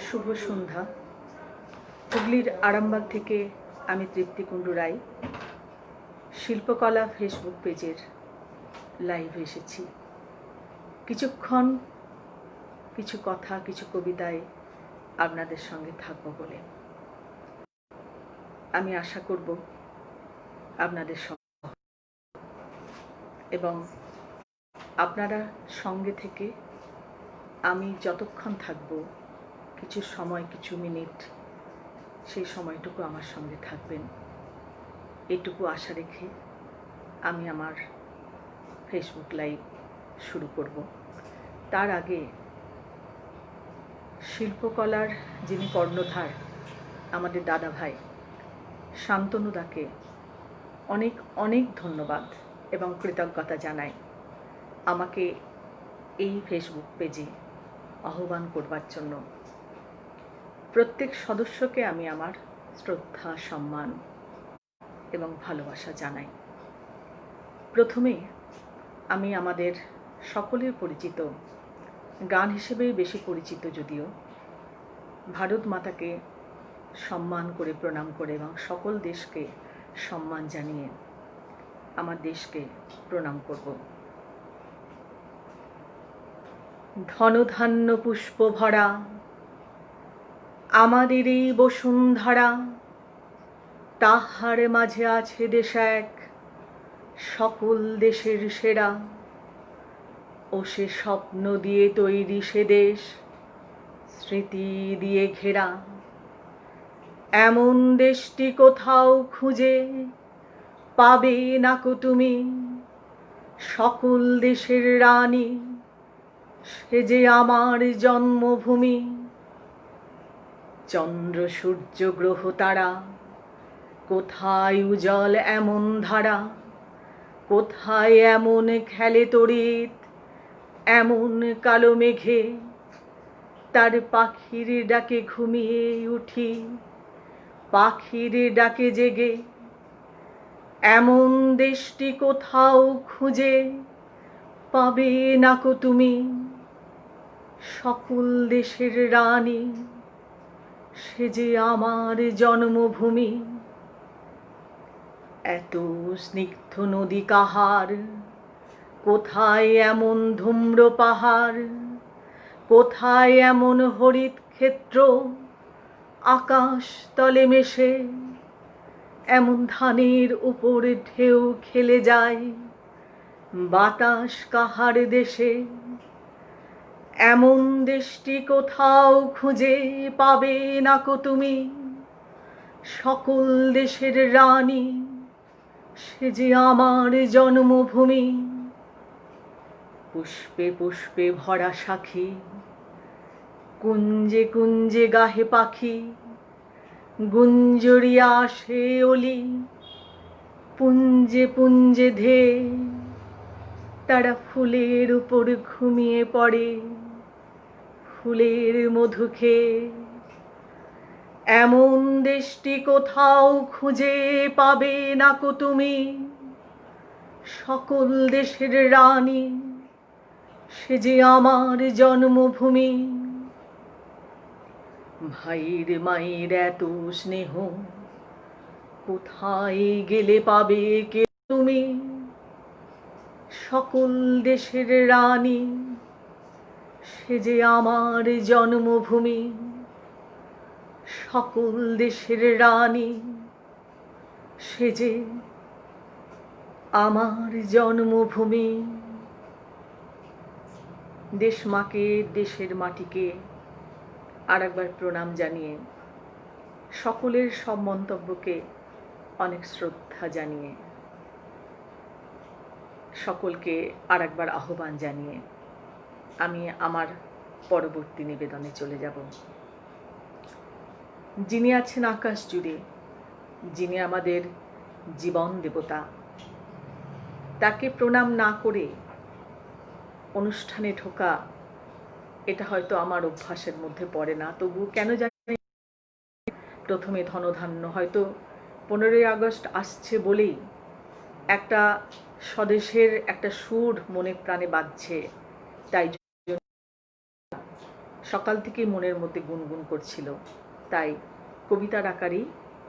শুভ সন্ধ্যা। হুগলির আরামবাগ থেকে আমি তৃপ্তি কুণ্ডু রায় শিল্পকলা ফেসবুক পেজের লাইভে এসেছি। কিছুক্ষণ কিছু কথা, কিছু কবিতায় আপনাদের সঙ্গে থাকবো বলে আমি আশা করব আপনাদের সঙ্গে, এবং আপনারা সঙ্গে থেকে আমি যতক্ষণ থাকব, কিছু সময়, কিছু মিনিট, সেই সময়টুকু আমার সঙ্গে থাকবেন, এটুকু আশা রেখে আমি আমার ফেসবুক লাইভ শুরু করব। তার আগে শিল্পকলার যিনি কর্ণধার, আমাদের দাদা ভাই শান্তনুদাকে অনেক অনেক ধন্যবাদ এবং কৃতজ্ঞতা জানাই আমাকে এই ফেসবুক পেজে আহ্বান করবার জন্য। প্রত্যেক সদস্যকে আমি আমার শ্রদ্ধা, সম্মান এবং ভালোবাসা জানাই। প্রথমে আমি আমাদের সকলের পরিচিত, গান হিসেবেই বেশি পরিচিত যদিও, ভারত মাতাকে সম্মান করে, প্রণাম করে এবং সকল দেশকে সম্মান জানিয়ে আমার দেশকে প্রণাম করব। ধনধান্য পুষ্প ভরা আমাদের এই বসুন্ধরা, তাহার মাঝে আছে দেশ এক, সকল দেশের সেরা। ও সে স্বপ্ন দিয়ে তৈরি সে দেশ, স্মৃতি দিয়ে ঘেরা। এমন দেশটি কোথাও খুঁজে পাবে না কো তুমি, সকল দেশের রানী সে যে আমার জন্মভূমি। চন্দ্র সূর্য গ্রহ তারা, কোথায় উজ্জ্বল এমন ধারা, কোথায় এমন খেলে তড়িৎ এমন কালো মেঘে। তার পাখির ডাকে ঘুমিয়ে উঠি, পাখির ডাকে জেগে। এমন দেশটি কোথাও খুঁজে পাবে না কো তুমি, সকল দেশের রানী সে যে আমার জন্মভূমি। এত স্নিগ্ধ নদী কাহার, কোথায় এমন ধূম্র পাহাড়, কোথায় এমন হরিত ক্ষেত্র আকাশ তলে মেশে। এমন ধানের উপর ঢেউ খেলে যায় বাতাস কাহার দেশে। এমন দেশটি কোথাও খুঁজে পাবে না কো তুমি, সকল দেশের রানী সে যে আমার জন্মভূমি। পুষ্পে পুষ্পে ভরা সাখী, কুঞ্জে কুঞ্জে গাহে পাখি। গুঞ্জরিয়া আসে অলি, পুঞ্জে পুঞ্জে ধেয়ে। তারা ফুলের উপর ঘুমিয়ে পড়ে, ফুলের মধু খেয়ে। এমন দেশটি কোথাও খুঁজে পাবে না কো তুমি, সকল দেশের রানী সে যে আমার জন্মভূমি। ভাইয়ের মায়ের এত স্নেহ, কোথায় গেলে পাবে কে তুমি, সকল দেশের রানী সে যে আমার জন্মভূমি। সকল দেশের রানী সে যে আমার জন্মভূমি। দেশ মাকে, দেশের মাটিকে আর একবার প্রণাম জানিয়ে, সকলের সব মন্তব্যকে অনেক শ্রদ্ধা জানিয়ে, সকলকে আর একবার আহ্বান জানিয়ে আমি আমার পরবর্তী নিবেদনে চলে যাব। যিনি আছেন আকাশ জুড়ে, যিনি আমাদের জীবন দেবতা, তাকে প্রণাম না করে অনুষ্ঠানে ঢোকা, এটা হয়তো আমার অভ্যাসের মধ্যে পড়ে না। তবু কেন জানি প্রথমে ধনধান্য, হয়তো 15ই আগস্ট আসছে বলেই একটা স্বদেশের একটা সুর মনে প্রাণে বাজছে, তাই সকাল থেকে মনের মধ্যে গুনগুন করছিল, তাই কবিতার আকারেই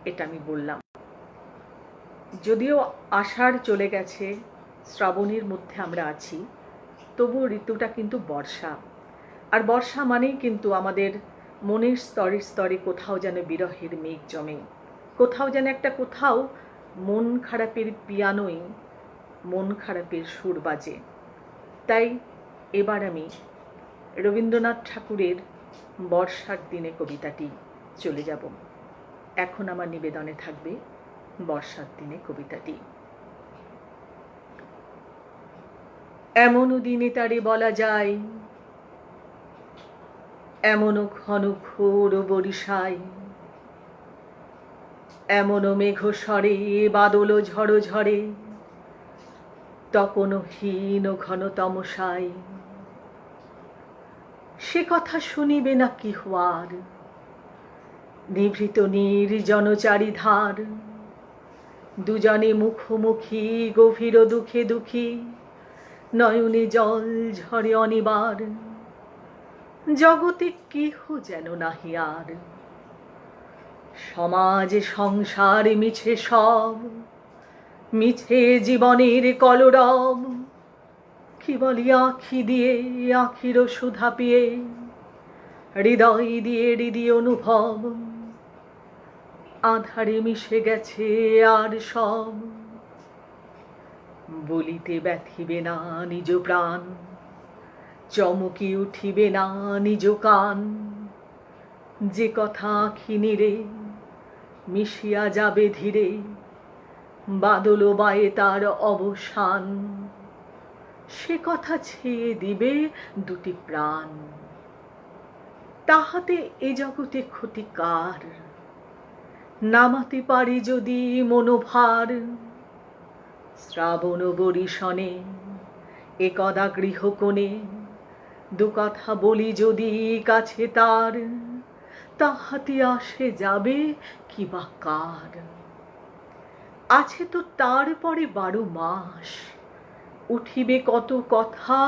এটা আমি বললাম। যদিও আষাঢ় চলে গেছে, শ্রাবণের মধ্যে আমরা আছি, তবু ঋতুটা কিন্তু বর্ষা। আর বর্ষা মানেই কিন্তু আমাদের মনের স্তরে স্তরে কোথাও যেন বিরহের মেঘ জমে, কোথাও যেন একটা কোথাও মন খারাপের পিয়ানোয় মন খারাপের সুর বাজে। তাই এবার আমি রবীন্দ্রনাথ ঠাকুরের বর্ষার দিনে কবিতাটি চলে যাব। এখন আমার নিবেদনে থাকবে বর্ষার দিনে কবিতাটি। এমনও দিনে তারে বলা যায়, এমনও ঘন ঘোর বরিশায়, এমনও মেঘ স্বরে বাদল ঝড় ঝরে, তপন হীন ঘন তমসায়। সে কথা শুনিবে না কি হওয়ার, নিভৃত নির্জন চারিধার, দুজনে মুখোমুখি গভীর দুঃখে দুঃখী, নয়নে জল ঝরে অনিবার, জগতে কেহ যেন নাহি আর। সমাজ সংসার মিছে সব, মিছে জীবনের কলরব, কি বলি আঁখি দিয়ে আঁখির সুধা পেয়ে, হৃদয় দিয়ে হৃদয় অনুভব, আধারে মিশে গেছে আর সব। বলিতে ব্যথিবে না নিজ প্রাণ, চমকি উঠিবে না নিজ কান, যে কথা আঁখি নীরে মিশিয়া যাবে ধীরে, বাদল বায়ে তার অবসান, সে কথা ছেয়ে দিবে দুটি প্রাণ। তাহাতে এ জগতে ক্ষতি কার, নামাতে পারি যদি মনোভার। শ্রাবণ বরিশনে একদা গৃহকোণে, দু কথা বলি যদি কাছে তার, তাহাতে আসে যাবে কি বা কার। আছে তো তারপরে 12 মাস, উঠিবে কত কথা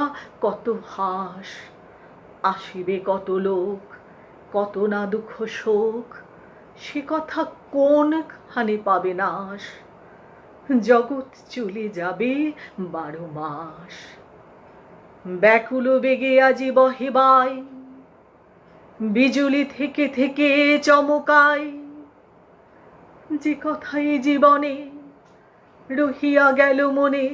কত হাস, আসিবে কত লোক কত না দুঃখ শোক, সে কথা কোনখানে পাবে নাশ। জগৎ চলে যাবে 12 মাস। ব্যাকুল বেগে আজি বহে বাই, বিজুলি থেকে থেকে চমকায়, যে কথাই জীবনে রহিয়া গেল মনে,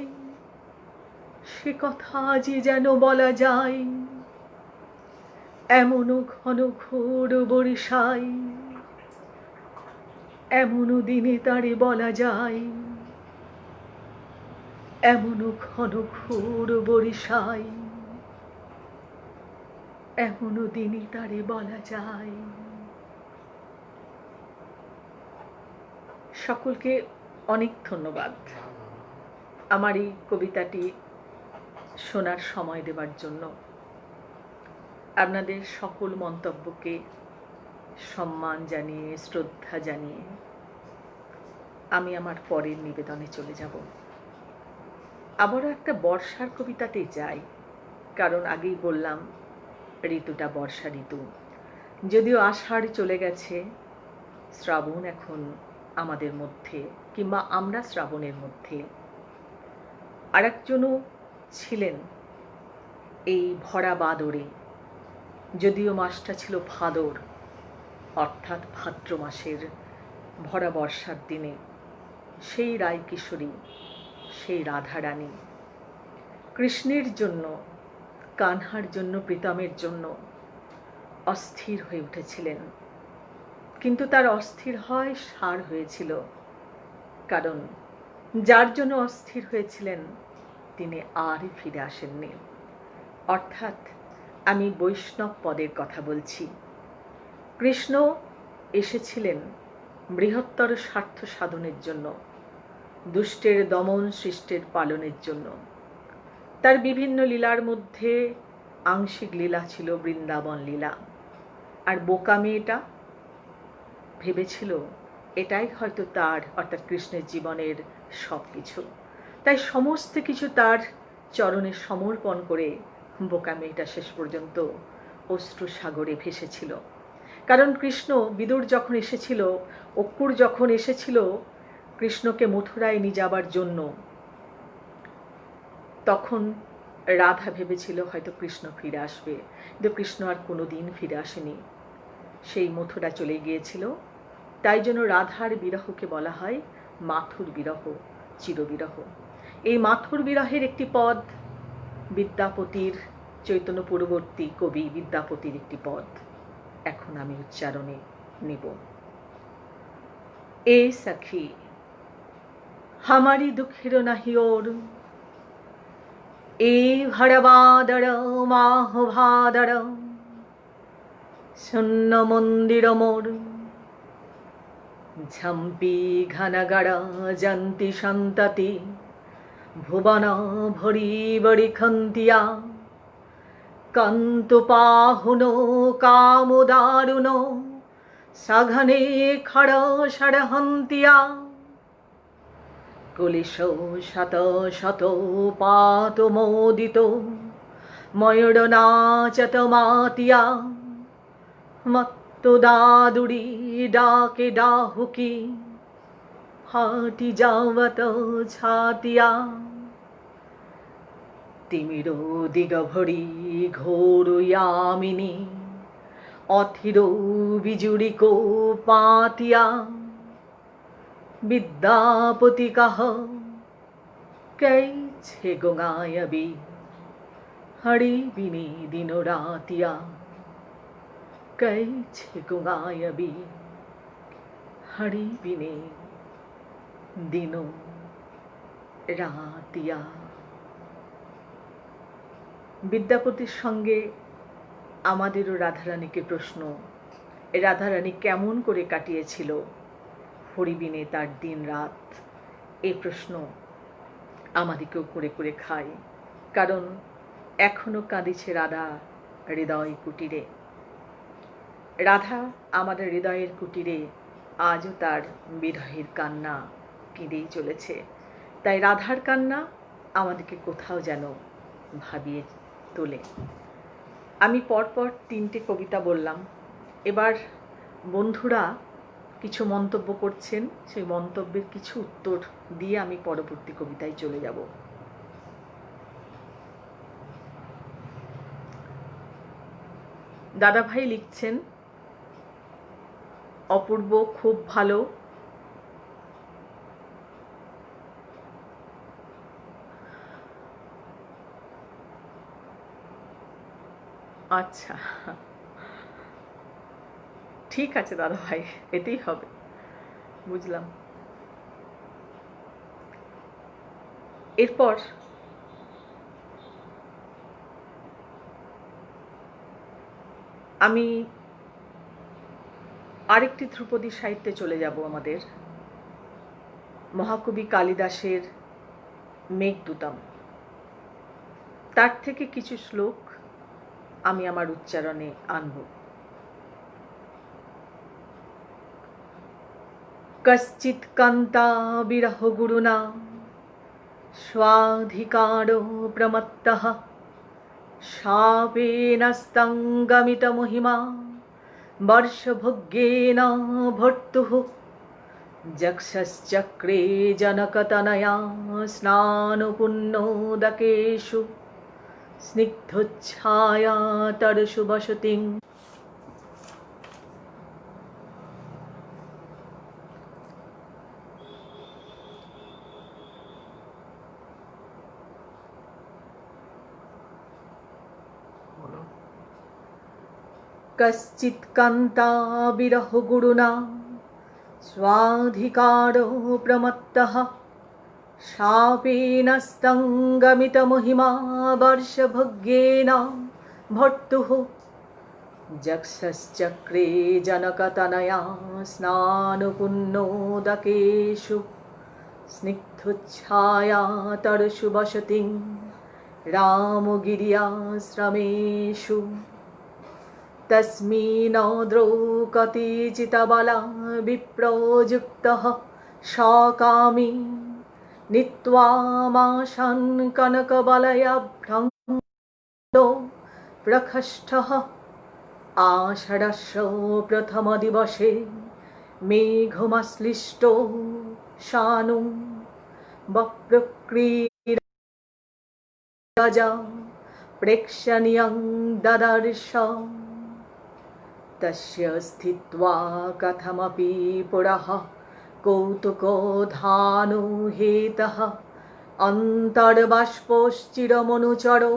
সে কথা আজি যেন বলা যায়। এমনও ঘন ঘোর বরিশায়, এমনও দিনে তারে বলা যায়, এমনও ঘন ঘোর বরিশায়, এমনও দিনে তারে বলা যায়। সকলকে অনেক ধন্যবাদ আমার এই কবিতাটি শোনার সময় দেওয়ার জন্য। আপনাদের সকল মন্তব্যকে সম্মান জানিয়ে শ্রদ্ধা জানিয়ে আমি আমার পরের নিবেদনে চলে যাব। আবারও একটা বর্ষার কবিতাতে যাই, কারণ আগেই বললাম ঋতুটা বর্ষা ঋতু। যদিও আষাঢ় চলে গেছে, শ্রাবণ এখন আমাদের মধ্যে, কিংবা আমরা শ্রাবণের মধ্যে। আরেকজনও ছিলেন এই ভরা বাদরে, যদিও মাসটা ছিল ভাদর, অর্থাৎ ভাদ্র মাসের ভরা বর্ষার দিনে সেই রায়কিশোরী, সেই রাধারানী কৃষ্ণের জন্য, কানহার জন্য, প্রীতমের জন্য অস্থির হয়ে উঠেছিলেন। কিন্তু তার অস্থির হয় সার হয়েছিল, কারণ যার জন্য অস্থির হয়েছিলেন তিনি আর ফিরে আসেননি। অর্থাৎ আমি বৈষ্ণব পদের কথা বলছি। কৃষ্ণ এসেছিলেন বৃহত্তর স্বার্থ সাধনের জন্য, দুষ্টের দমন সৃষ্টের পালনের জন্য। তার বিভিন্ন লীলার মধ্যে আংশিক লীলা ছিল বৃন্দাবন লীলা। আর বোকা মেয়েটা ভেবেছিল এটাই হয়তো তার, অর্থাৎ কৃষ্ণের জীবনের সব কিছু। তাই সমস্ত কিছু তার চরণে সমর্পণ করে বোকা মেয়েটা শেষ পর্যন্ত অশ্রুসাগরে ভেসেছিল। কারণ কৃষ্ণ, বিদুর যখন এসেছিল, অক্কুর যখন এসেছিল কৃষ্ণকে মথুরায় নিয়ে যাবার জন্য, তখন রাধা ভেবেছিল হয়তো কৃষ্ণ ফিরে আসবে, কিন্তু কৃষ্ণ আর কোনো দিন ফিরে আসেনি, সেই মথুরা চলে গিয়েছিল। তাই জন্য রাধার বিরহকে বলা হয় মাথুর বিরহ, চিরবিরহ। এই মাথুর বিরহের একটি পদ বিদ্যাপতির, চৈতন্য পূর্ববর্তী কবি বিদ্যাপতির একটি পদ এখন আমি উচ্চারণে নেব। এ সখী हमारी दुखिर नहीं और ए भड़बादर माह भादर शून्य मंदिर मोर झम्पी घनगड़ जंती सन्तति भुवन भरी बड़ी खंतिया कांत पाहुनो कामुदारुनो सघने खड़ षडहंतिया कलिश शत शत पात मोदित मयूर नाचत मातिया मत्तो दादुरी डाके डाहुकी हाटी जावत छातिया तिमिर दिगभरी घोर यामिनी अथिर बिजुरी को पातिया विद्यापति कह कैछे गोगायबी हरि बिनी दिनो रातिया कैछे गोगायबी हरि बिनी दिनो रातिया। বিদ্যাপতির সঙ্গে আমাদেরও রাধারানীকে প্রশ্ন, রাধারানী কেমন করে কাটিয়েছিল হরিবিনে তার দিন রাত, এই প্রশ্ন আমাদেরকেও করে করে খায়। কারণ এখনো কাঁদিছে রাধা হৃদয় কুটিরে। রাধা আমাদের হৃদয়ের কুটিরে আজও তার বিরহের কান্না কেঁদেই চলেছে। তাই রাধার কান্না আমাদেরকে কোথাও যেন ভাবিয়ে তোলে। আমি পরপর 3টে কবিতা বললাম, এবার বন্ধুরা কিছু মন্তব্য করছেন, সেই মন্তব্যের কিছু উত্তর দিয়ে আমি পরবর্তী কবিতায় চলে যাব। দাদাভাই লিখছেন, অপূর্ব, খুব ভালো। আচ্ছা, ঠিক আছে দাদা ভাই, এতেই হবে, বুঝলাম। এরপর আমি আরেকটি ধ্রুপদী সাহিত্যে চলে যাব, আমাদের মহাকবি কালিদাসের মেঘদূতম। তার থেকে কিছু শ্লোক আমি আমার উচ্চারণে আনব। কশ্চিৎ কান্তা বিরহ গুরুনা স্বাধিকারো প্রমত্তঃ শাপেন স্তঙ্গমিত মহিমা বর্ষভোগ্যেন ভর্তুঃ যক্ষশ্চক্রে জনকতনয়া স্নানপুণ্যোদকেষু স্নিগ্ধচ্ছায়া তরসু বসতিং। कश्चित् कान्ता विरह गुरुना स्वाधिकारो प्रमत्तः शापेन स्तङ्गमित महिमा वर्षभोग्येन भर्तुः যক্ষশ্চক্রে জনকতনয়া স্নানপুণ্যোদকেষু স্নিগ্ধচ্ছায়া তরসু বসতিং রামগির্যাশ্রমেষু। তস্মিন্নদ্রৌ কতিচিৎবলা বিপ্রযুক্তঃ সকামী নীত্বামাশান কনকবলয়াভ্যঙ্গো প্রখষ্টঃ आषाढस्य प्रथम दिवसे मेघमाश्लिष्ट शानु वप्रक्रीडा प्रेक्षणीयं ददर्श तस्य स्थित्वा कथमपि पुरः कौतुकोद्धानो हेतः अन्तर्बाष्पोश्चिरमनुचरो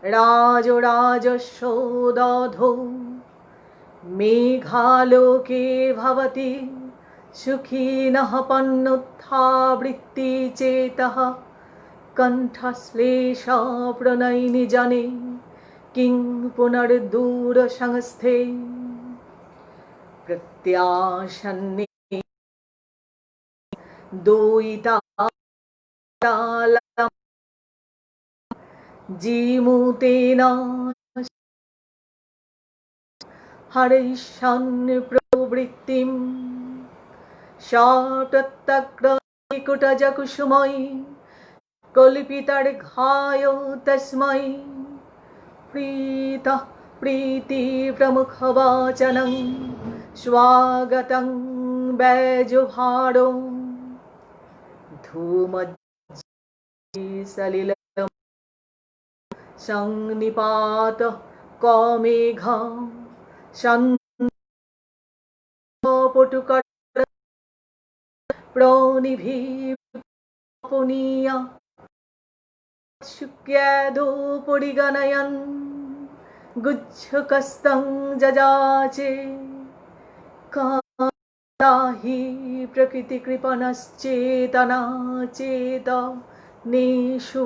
राजराजस्य दधौ मेघालोके भवति सुखिनः पन्नुत्थावृत्तिचेतः कण्ठश्लेषा प्रणयिनि जने किं पुनर्दूरसंस्थे प्रत्याशन्ने दोयिता जीमूतेन हरैषन् प्रवृत्तिं सप्रत्यग्रकुटजकुसुमयि कल्पितर्घायो तस्मै प्रीतः प्रीतिप्रमुखवचनं स्वागतं वैजुभारो धूमज्जीसलिल संनिपात कमेघ पटुकर प्रणिभिपुनीय शुक्यादो परिगणयन् गुच्छकस्तं जजाचे काहि प्रकृतिकृपणश्चेतना चेतनेषु।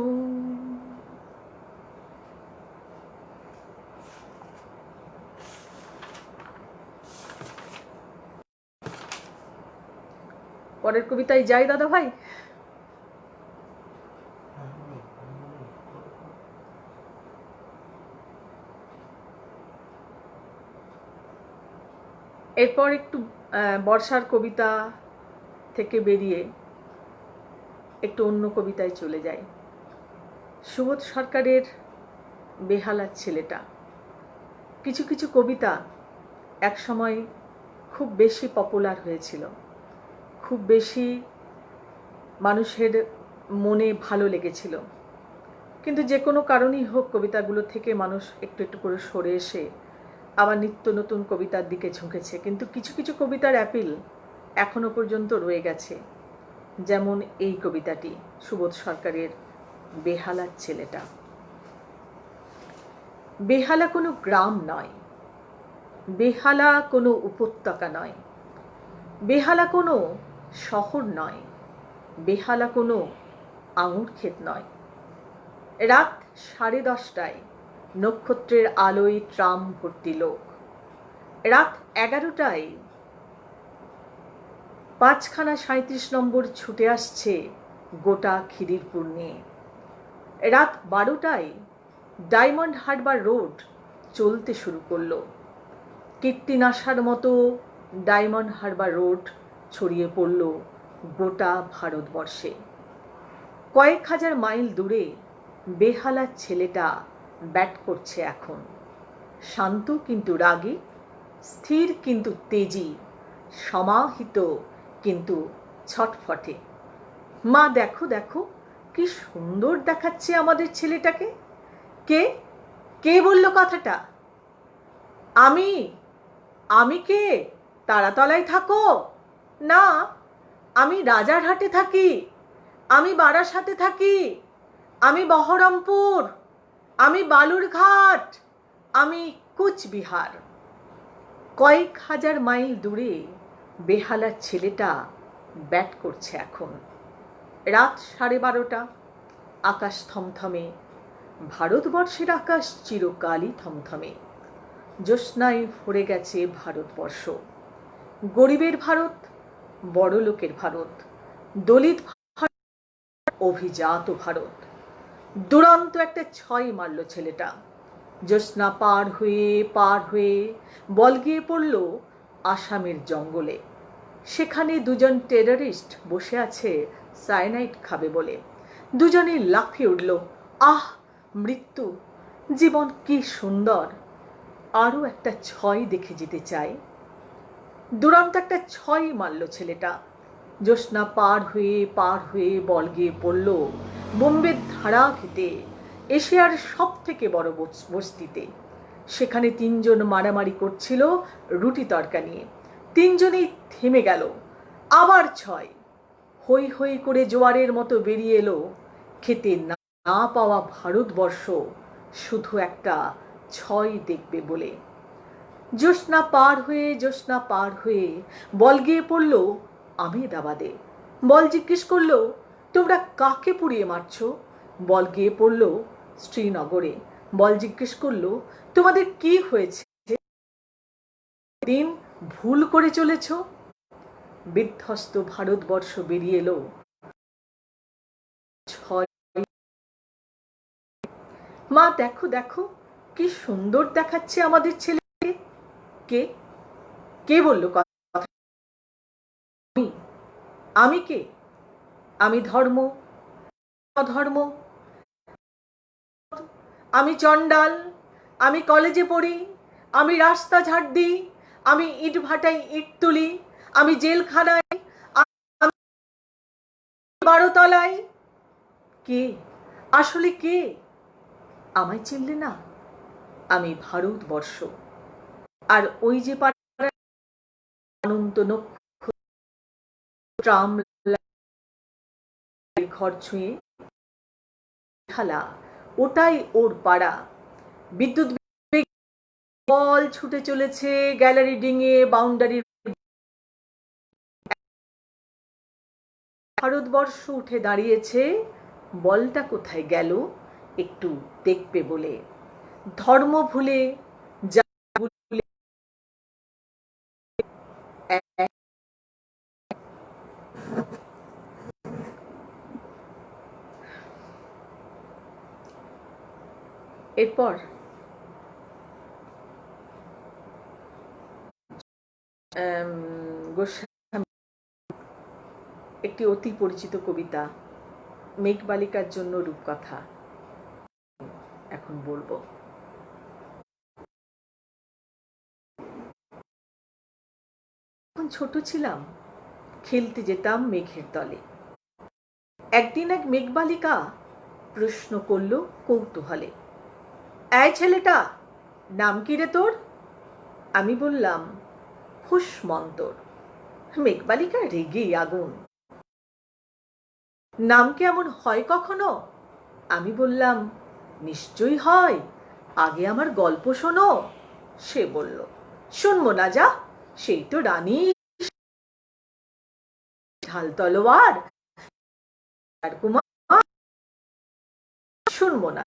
পরের কবিতায় যাই দাদা ভাই। এরপর একটু বর্ষার কবিতা থেকে বেরিয়ে একটু অন্য কবিতায় চলে যাই। সুবোধ সরকারের বেহালার ছেলেটা। কিছু কিছু কবিতা একসময় খুব বেশি পপুলার হয়েছিল, খুব বেশি মানুষের মনে ভালো লেগেছিল, কিন্তু যে কোনো কারণেই হোক কবিতাগুলো থেকে মানুষ একটু একটু করে সরে এসে আবার নিত্য নতুন কবিতার দিকে ঝুঁকেছে। কিন্তু কিছু কিছু কবিতার অ্যাপিল এখনো পর্যন্ত রয়ে গেছে, যেমন এই কবিতাটি সুবোধ সরকারের বেহালার ছেলেটা। বেহালা কোনো গ্রাম নয়, বেহালা কোনো উপত্যকা নয়, বেহালা কোনো শহর নয়, বেহালা কোনো আঙুর ক্ষেত নয়। রাত 10:30টায় নক্ষত্রের আলোয় ট্রাম ভর্তি লোক। রাত 11টায় 537 নম্বর ছুটে আসছে গোটা খিদিরপুর নিয়ে। রাত 12টায় ডায়মন্ড হারবার রোড চলতে শুরু করলো। কীর্তিনাশার মতো ডায়মন্ড হারবার রোড ছড়িয়ে পড়ল গোটা ভারতবর্ষে। কয়েক হাজার মাইল দূরে বেহালার ছেলেটা ব্যাট করছে এখন। শান্ত কিন্তু রাগী, স্থির কিন্তু তেজি, সমাহিত কিন্তু ছটফটে। মা দেখো দেখো কি সুন্দর দেখাচ্ছে আমাদের ছেলেটাকে। কে কে বলল কথাটা? আমি আমি কে? তারাতলায় থাকো? না, আমি রাজারহাটে থাকি, আমি বারাসাতে থাকি, আমি বহরমপুর, আমি বালুরঘাট, আমি কুচবিহার। কয়েক হাজার মাইল দূরে বেহালার ছেলেটা ব্যাট করছে এখন। রাত 12:30, আকাশ থমথমে। ভারতবর্ষের আকাশ চিরকালই থমথমে। জ্যোৎস্নায় ভরে গেছে ভারতবর্ষ। গরিবের ভারত, বড় লোকের ভারত, দলিত ভারত, অভিজাত ভারত। দুরন্ত একটা 6 মারল ছেলেটা। জ্যোৎস্না পার হয়ে বল গিয়ে পড়ল আসামের জঙ্গলে। সেখানে দুজন টেররিস্ট বসে আছে সায়ানাইড খাবে বলে। দুজনে লাফিয়ে উঠল। আহ, মৃত্যু! জীবন কি সুন্দর! আরও একটা ছয় দেখে যেতে চায়। দুরন্ত একটা ছয় মারল ছেলেটা। জ্যোৎস্না পার হয়ে বল গিয়ে পড়ল বোম্বের ধারা খেতে, এশিয়ার সব থেকে বড় বস্তিতে। সেখানে তিনজন মারামারি করছিল রুটি তরকা নিয়ে। তিনজনেই থেমে গেল। আবার ছয়। হই হই করে জোয়ারের মতো বেরিয়ে এলো খেতে না পাওয়া ভারতবর্ষ শুধু একটা ছয় দেখবে বলে। জ্যোৎস্না পার হয়ে বল গিয়ে পড়ল আমেদাবাদে। বল জিজ্ঞেস করলো, তোমরা কাকে পুড়িয়ে মারছো? বল গিয়ে পড়ল শ্রীনগরে। বল জিজ্ঞেস করলো, তোমাদের কি হয়েছে? দিন ভুল করে চলেছ? বিধ্বস্ত ভারতবর্ষ বেরিয়ে এলো ছয়। মা দেখো দেখো কি সুন্দর দেখাচ্ছে আমাদের ছেলেকে। কে কে বললো কথা? আমি কে? আমি ধর্ম, অধর্ম, আমি চণ্ডাল, আমি কলেজে পড়ি, আমি রাস্তা ঝাড় দিই, আমি ইট ভাটায় ইট তুলি, আমি জেলখানায়, আমি 12 তলায়। কে আসলে কে? আমায় চিনলে না? আমি ভারতবর্ষ। আর ওই যে অনন্ত ট্রাম ঘর ছুঁয়ে ঢালা, ওটাই ওর পাড়া। বিদ্যুৎ বল ছুটে চলেছে গ্যালারি ডিঙিয়ে বাউন্ডারির। ভারতবর্ষ উঠে দাঁড়িয়েছে, বলটা কোথায় গেল একটু দেখবে বলে। ধর্ম ভুলে এরপর গোস্বামী একটি অতি পরিচিত কবিতা মেঘবালিকার জন্য রূপকথা এখন বলবো। যখন ছোট ছিলাম খেলতে যেতাম মেঘের দলে। একদিন এক মেঘবালিকা প্রশ্ন করল কৌতূহলে, এই ছেলেটা, নাম কি রে তোর? আমি বললাম হুসমন্তর। মেঘবালিকা রেগেই আগুন। নাম কি এমন হয় কখনো? আমি বললাম নিশ্চয়ই হয়, আগে আমার গল্প শোনো। সে বলল শুনবো না, যা, সেই তো রানী ঢাল তলোয়ার কুমার, শুনবো না।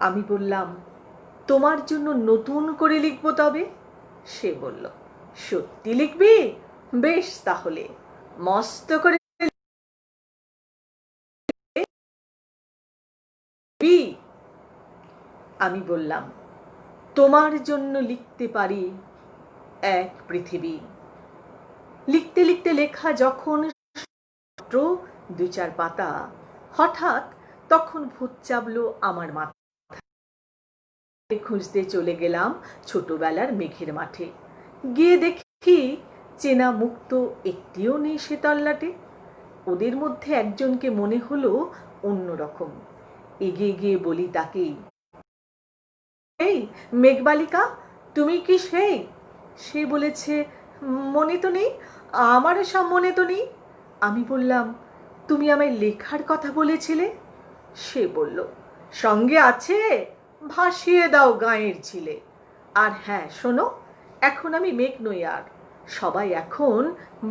আমি বললাম তোমার জন্য নতুন করে লিখবো তবে। সে বলল সত্যি লিখবি? বেশ, তাহলে মস্ত করে। আমি বললাম তোমার জন্য লিখতে পারি এক পৃথিবী। লিখতে লিখতে লেখা যখন 2-4 পাতা, হঠাৎ তখন ভূত চাপলো আমার মাথায়। খুঁজতে চলে গেলাম ছোটবেলার মেঘের মাঠে। গিয়ে দেখি চেনা মুখ তো একটিও নেই সে তল্লাটে। ওদের মধ্যে একজনকে মনে হলো অন্যরকম। এগিয়ে গিয়ে বলি তাকেই, এই মেঘবালিকা, তুমি কি সেই? সে বলেছে মনে তো নেই, আমারও সব মনে তো নেই। আমি বললাম তুমি আমায় লেখার কথা বলেছিলে। সে বলল সঙ্গে আছে, ভাসিয়ে দাও গাঁয়ের ছিলে। আর হ্যাঁ শোনো, এখন আমি মেঘ নই আর, সবাই এখন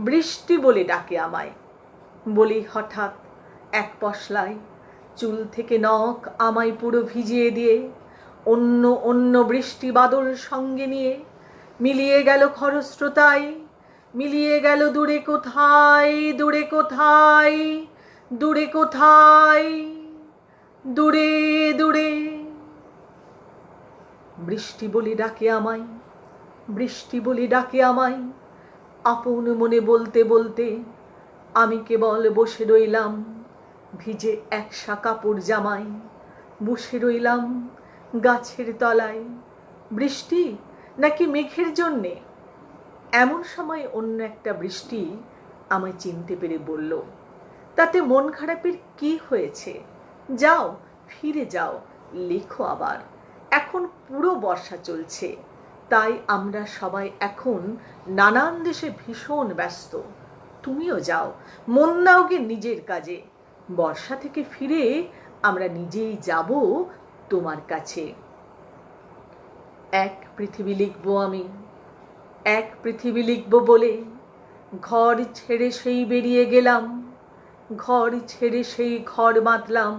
বৃষ্টি বলে ডাকে আমায়। বলি হঠাৎ এক পশলায় চুল থেকে নখ আমায় পুরো ভিজিয়ে দিয়ে অন্য অন্য বৃষ্টি বাদল সঙ্গে নিয়ে মিলিয়ে গেল খরস্রোতায়, মিলিয়ে গেল দূরে কোথায়, দূরে কোথায়, দূরে কোথায়, দূরে দূরে। বৃষ্টি বলে ডাকে আমায়, বৃষ্টি বলে ডাকে আমায়। আপন মনে বলতে বলতে আমি কেবল বসে রইলাম ভিজে একসা কাপড় জামায়। বসে রইলাম গাছের তলায় বৃষ্টি নাকি মেঘের জন্যে? এমন সময় অন্য একটা বৃষ্টি আমায় চিনতে পেরে বলল, তাতে মন খারাপের কি হয়েছে? যাও, ফিরে যাও, লেখো আবার। এখন পুরো বর্ষা চলছে, তাই আমরা সবাই এখন নানান দেশে ভীষণ ব্যস্ত। তুমিও যাও, মন দাও গে নিজের কাজে। বর্ষা থেকে ফিরে আমরা নিজেই যাব তোমার কাছে। এক পৃথিবী লিখবো আমি, এক পৃথিবী লিখবো বলে ঘর ছেড়ে সেই বেরিয়ে গেলাম। ঘর ছেড়ে সেই ঘর বাঁধলাম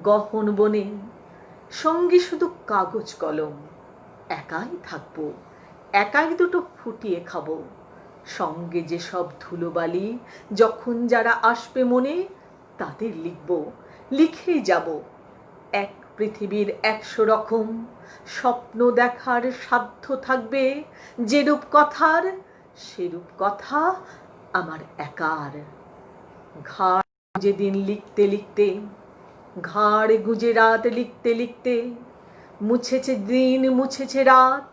গহন বনে। সঙ্গী শুধু কাগজ কলম, একাই থাকবো, একাই দুটো ফুটিয়ে খাবো। সঙ্গে যে সব ধুলোবালি যখন যারা আসবে মনে, তাদের লিখবো, লিখেই যাব। এক পৃথিবীর 100 রকম স্বপ্ন দেখার সাধ্য থাকবে। যেরূপ কথার সেরূপ কথা আমার একার। ঘাড় গুঁজে দিন লিখতে লিখতে, ঘাড় গুঁজে রাত লিখতে লিখতে, মুছেছে দিন মুছেছে রাত।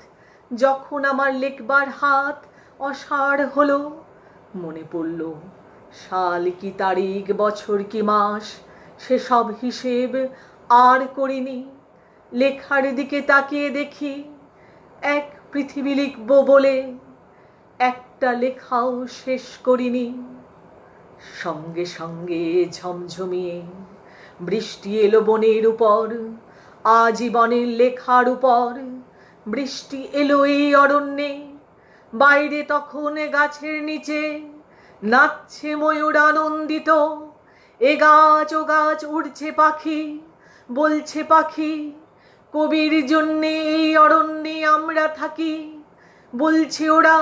যখন আমার লেখবার হাত অসাড় হলো, মনে পড়ল সাল কি তারিখ, বছর কি মাস, সেসব হিসেব আর করিনি। লেখার দিকে তাকিয়ে দেখি এক পৃথিবী লিখবো বলে একটা লেখাও শেষ করিনি। সঙ্গে সঙ্গে ঝমঝমিয়ে বৃষ্টি এলো বনের উপর, আজীবনের লেখার উপর। বৃষ্টি এলো এই অরণ্যে, বাইরে তখন গাছের নিচে নাচছে ময়ূর আনন্দিত। এ গাছ ও গাছ উড়ছে পাখি, বলছে পাখি কবির জন্যে এই অরণ্যে আমরা থাকি। বলছে ওরা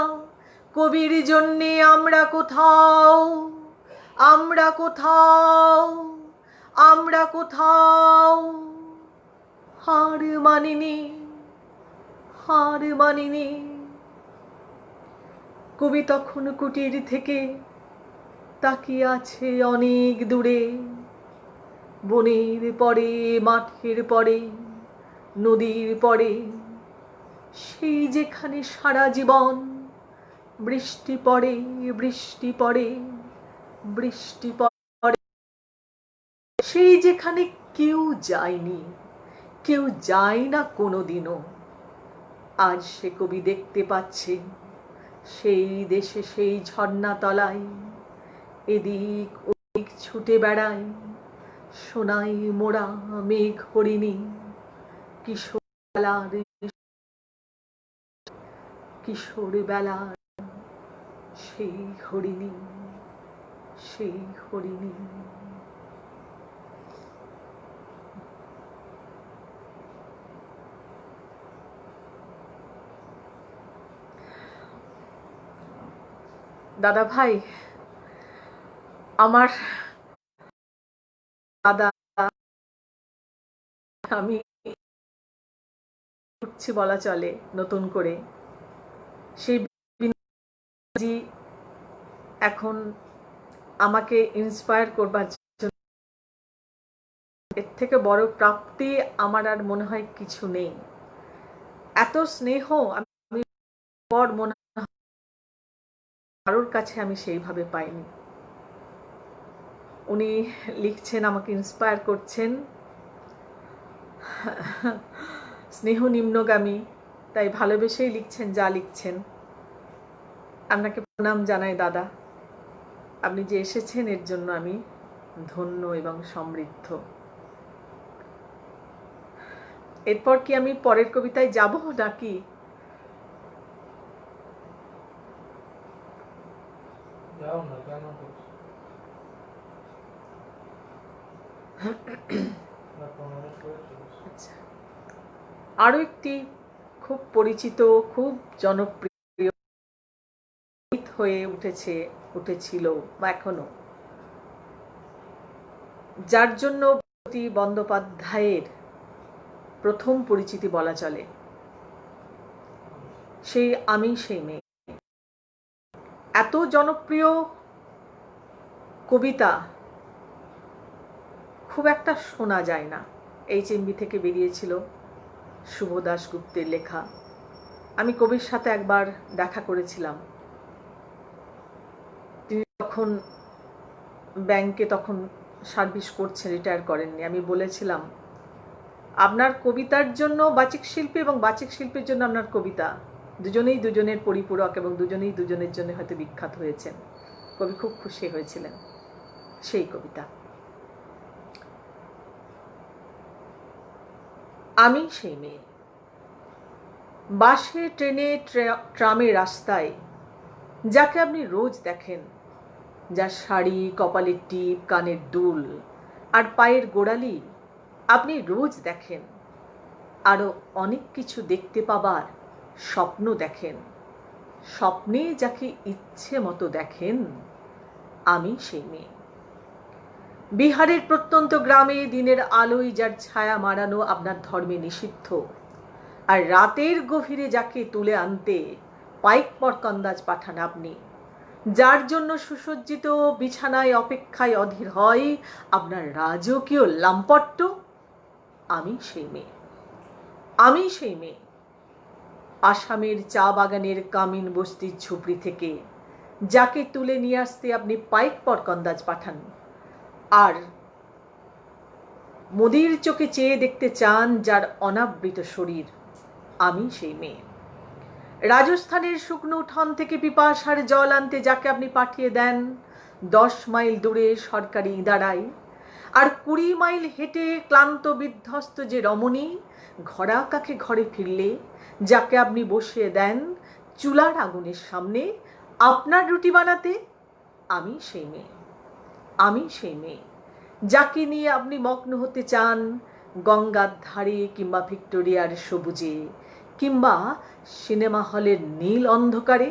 কবির জন্যে আমরা কোথাও, আমরা কোথাও, আমরা কোথাও হার মানিনি, হার মানিনি। কবি তখন কুটির থেকে তাকিয়ে আছে অনেক দূরে। বনের পরে, মাঠের পরে, নদীর পরে, সেই যেখানে সারা জীবন বৃষ্টি পড়ে, বৃষ্টি পড়ে, বৃষ্টি পড়ে। সেই যেখানে কেউ যায়নি, কেউ যায় না কোনোদিনও। আজ সে কবি দেখতে পাচ্ছে সেই দেশে, সেই ঝর্ণা তলায় এদিক ওদিক ছুটে বেড়ায় সোনাই মোড়া মেঘ হরিণী। কিশোর বেলার, কিশোর বেলার সেই হরিণী, সেই হরিণী। দাদা ভাই, আমার দাদা, আমি উঠছি বলা চলে নতুন করে। সেই এখন আমাকে ইন্সপায়ার করবার জন্য, এর থেকে বড় প্রাপ্তি আমার আর মনে হয় কিছু নেই। এত স্নেহ আমি মনে হয় কারোর কাছে আমি সেইভাবে পাইনি। উনি লিখছেন, আমাকে ইন্সপায়ার করছেন। স্নেহ নিম্নগামী, তাই ভালোবেসেই লিখছেন যা লিখছেন। আপনাকে প্রণাম জানাই দাদা। আপনি যে এসেছেন এর জন্য আমি ধন্য এবং সমৃদ্ধ। এরপর কি আমি পরের কবিতায় যাব নাকি? আচ্ছা, আরো একটি খুব পরিচিত, খুব জনপ্রিয় হয়ে উঠেছিল বা এখনো, যার জন্য বন্দ্যোপাধ্যায়ের প্রথম পরিচিতি বলা চলে, সেই আমি সেই মেয়ে। এত জনপ্রিয় কবিতা খুব একটা শোনা যায় না। HMV থেকে বেরিয়েছিল, শুভ দাশগুপ্তের লেখা। আমি কবির সাথে একবার দেখা করেছিলাম। তিনি তখন ব্যাংকে সার্ভিস করছেন, রিটায়ার করেননি। আমি বলেছিলাম, আপনার কবিতার জন্য বাচিক শিল্পী এবং বাচিক শিল্পীর জন্য আপনার কবিতা, দুজনেই দুজনের পরিপূরক এবং দুজনেই দুজনের জন্য হয়তো বিখ্যাত হয়েছেন। কবি খুব খুশি হয়েছিলেন। সেই কবিতা, আমি সেই মেয়ে। বাসে, ট্রেনে, ট্রামে, রাস্তায় যাকে আপনি রোজ দেখেন, যার শাড়ি, কপালের টিপ, কানের দুল আর পায়ের গোড়ালি আপনি রোজ দেখেন, আরও অনেক কিছু দেখতে পাবার স্বপ্ন দেখেন। স্বপ্নে যাকে ইচ্ছে মতো দেখেন, আমি সেই মেয়ে। বিহারের প্রত্যন্ত গ্রামে দিনের আলোয় যার ছায়া মারানো আপনার ধর্মে নিষিদ্ধ, আর রাতের গভীরে যাকে তুলে আনতে পাইক পরকন্দাজ পাঠান আপনি, যার জন্য সুসজ্জিত বিছানায় অপেক্ষায় অধীর হয় আপনার রাজকীয় লাম্পট্য, আমি সেই মেয়ে। আমি সেই মেয়ে। আসামের চা বাগানের কামিন বস্তির ঝুপড়ি থেকে যাকে তুলে নিয়ে আসতে আপনি পাইক পরকন্দাজ পাঠান, আর মোদির চোখে চেয়ে দেখতে চান যার অনাবৃত শরীর, আমি সেই মেয়ে। রাজস্থানের শুকনো উঠান থেকে পিপাসার জল আনতে যাকে আপনি পাঠিয়ে দেন 10 মাইল দূরে সরকারি ইদারায়, আর 20 মাইল হেঁটে ক্লান্ত বিধ্বস্ত যে রমণী ঘরা কাকে ঘরে ফিরলে যাকে আপনি বসিয়ে দেন চুলার আগুনের সামনে আপনার রুটি বানাতে, আমি সেই মেয়ে। আমি সেই মেয়ে যাকে নিয়ে আপনি মগ্ন হতে চান গঙ্গার ধারে কিংবা ভিক্টোরিয়ার সবুজে কিংবা সিনেমা হলের নীল অন্ধকারে,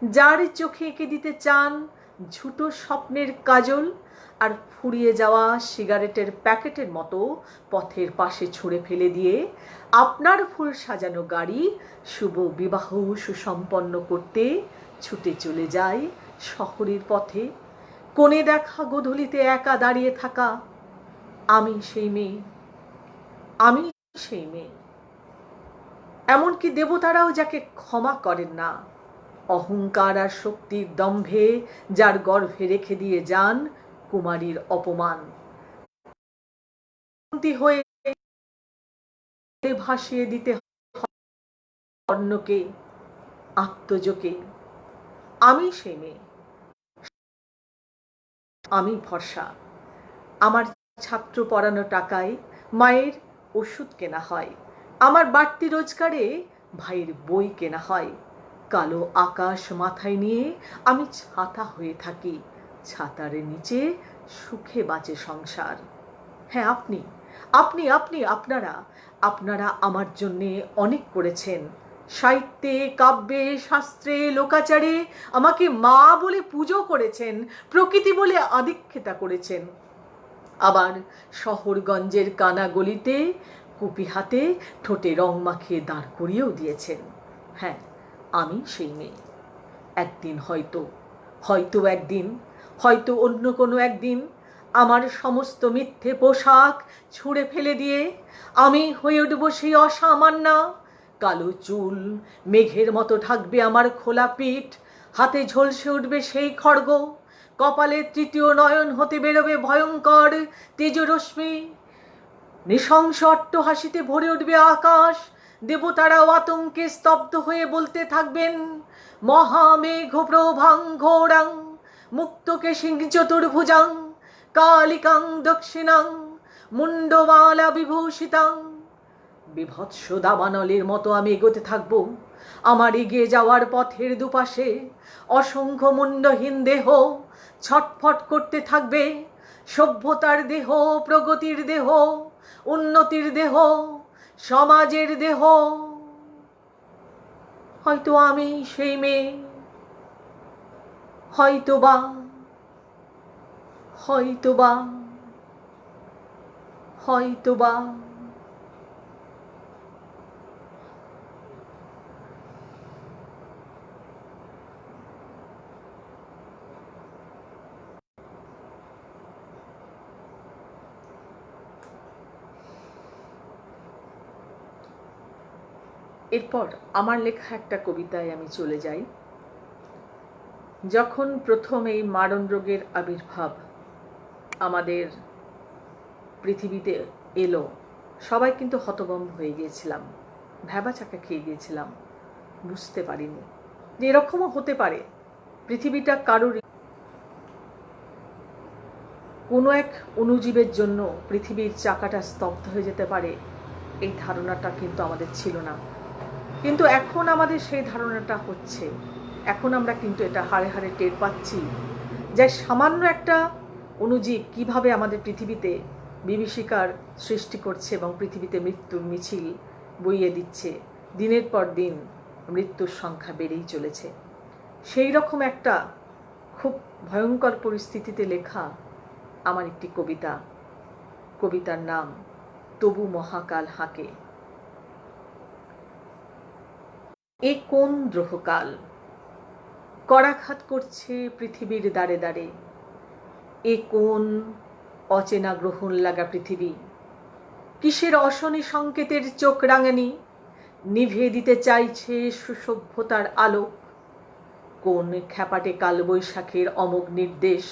যার চোখে এঁকে দিতে চান ঝুটো স্বপ্নের কাজল, আর ফুরিয়ে যাওয়া সিগারেটের প্যাকেটের মতো পথের পাশে ছুঁড়ে ফেলে দিয়ে আপনার ফুল সাজানো গাড়ি শুভ বিবাহ সুসম্পন্ন করতে ছুটে চলে যায় শহরের পথে। কোণে দেখা গোধূলিতে একা দাঁড়িয়ে থাকা, আমি সেই মেয়ে। আমি সেই মেয়ে। এমনকি দেবতারাও যাকে ক্ষমা করেন না, অহংকার আর শক্তির দম্ভে যার গর্ভে রেখে দিয়ে যান কুমারীর অপমান, হয়ে ভাসিয়ে দিতে অন্যকে আত্মজকে, আমি সেই মেয়ে। আমি ভরসা। আমার ছাত্র পড়ানো টাকায় মায়ের ওষুধ কেনা হয়, আমার বাড়তি রোজগারে ভাইয়ের বই কেনা হয়। কালো আকাশ মাথায় নিয়ে আমি ছাতা হয়ে থাকি, ছাতার নিচে সুখে বাঁচে সংসার। হ্যাঁ, আপনি আপনি আপনি আপনারা আপনারা আমার জন্যে অনেক করেছেন। সাহিত্যে, কাব্যে, শাস্ত্রে, লোকাচারে আমাকে মা বলে পুজো করেছেন, প্রকৃতি বলে আদিক্ষেতা করেছেন। আবার শহরগঞ্জের কানা গলিতে কুপি হাতে ঠোঁটে রং মাখিয়ে দাঁড় করিয়েও দিয়েছেন। হ্যাঁ, আমি সেই মেয়ে। একদিন হয়তো অন্য কোনো একদিন আমার সমস্ত মিথ্যে পোশাক ছুঁড়ে ফেলে দিয়ে আমি হয়ে উঠব সেই অসামান্যা। কালো চুল মেঘের মতো ঢাকবে আমার খোলা পিঠ, হাতে ঝলসে উঠবে সেই খড়গ, কপালে তৃতীয় নয়ন হতে বেরোবে ভয়ঙ্কর তেজরশ্মি, নৃশংস অট্টহাসিতে ভরে উঠবে আকাশ। দেবতারাও আতঙ্কে স্তব্ধ হয়ে বলতে থাকবেন, মহামেঘ প্রভাং ঘোরাং মুক্তকে সিংহ চতুর্ভুজাং কালিকাং দক্ষিণাং মুন্ডমালা বিভূষিতাং। বিভৎস দাবানলের মতো আমি এগোতে থাকবো। আমার এগিয়ে যাওয়ার পথের দুপাশে অসংখ্য মুন্ডহীন দেহ ছটফট করতে থাকবে। সভ্যতার দেহ, প্রগতির দেহ, উন্নতির দেহ, সমাজের দেহ। হয়তো আমি সেই মেয়ে, হয়তোবা হয়তোবা হয়তোবা এরপর আমার লেখা একটা কবিতায় আমি চলে যাই। যখন প্রথম এই মারণ রোগের আবির্ভাব আমাদের পৃথিবীতে এলো, সবাই কিন্তু হতভম্ব হয়ে গিয়েছিলাম, ভ্যাবাচাকা খেয়ে গিয়েছিলাম, বুঝতে পারিনি যে এরকমও হতে পারে। পৃথিবীটা কারোর কোনো এক অণুজীবের জন্য পৃথিবীর চাকাটা স্তব্ধ হয়ে যেতে পারে, এই ধারণাটা কিন্তু আমাদের ছিল না। কিন্তু এখন আমাদের সেই ধারণাটা হচ্ছে। এখন আমরা কিন্তু এটা হাড়ে হাড়ে টের পাচ্ছি যে সামান্য একটা অণুজীব কিভাবে আমাদের পৃথিবীতে বিভীষিকার সৃষ্টি করছে এবং পৃথিবীতে মৃত্যুর মিছিল বইয়ে দিচ্ছে। দিনের পর দিন মৃত্যুর সংখ্যা বেড়েই চলেছে। সেই রকম একটা খুব ভয়ঙ্কর পরিস্থিতিতে লেখা আমার একটি কবিতা। কবিতার নাম তবু মহাকাল হাঁকে। এ কোন দ্রোহকাল করাঘাত করছে পৃথিবীর দ্বারে দ্বারে। এ কোন অচেনা গ্রহণ লাগা পৃথিবী, কিসের অশনি সংকেতের চোখ রাঙানি নিভিয়ে দিতে চাইছে সুসভ্যতার আলোক। কোন খ্যাপাটে কালবৈশাখের অমোঘ নির্দেশ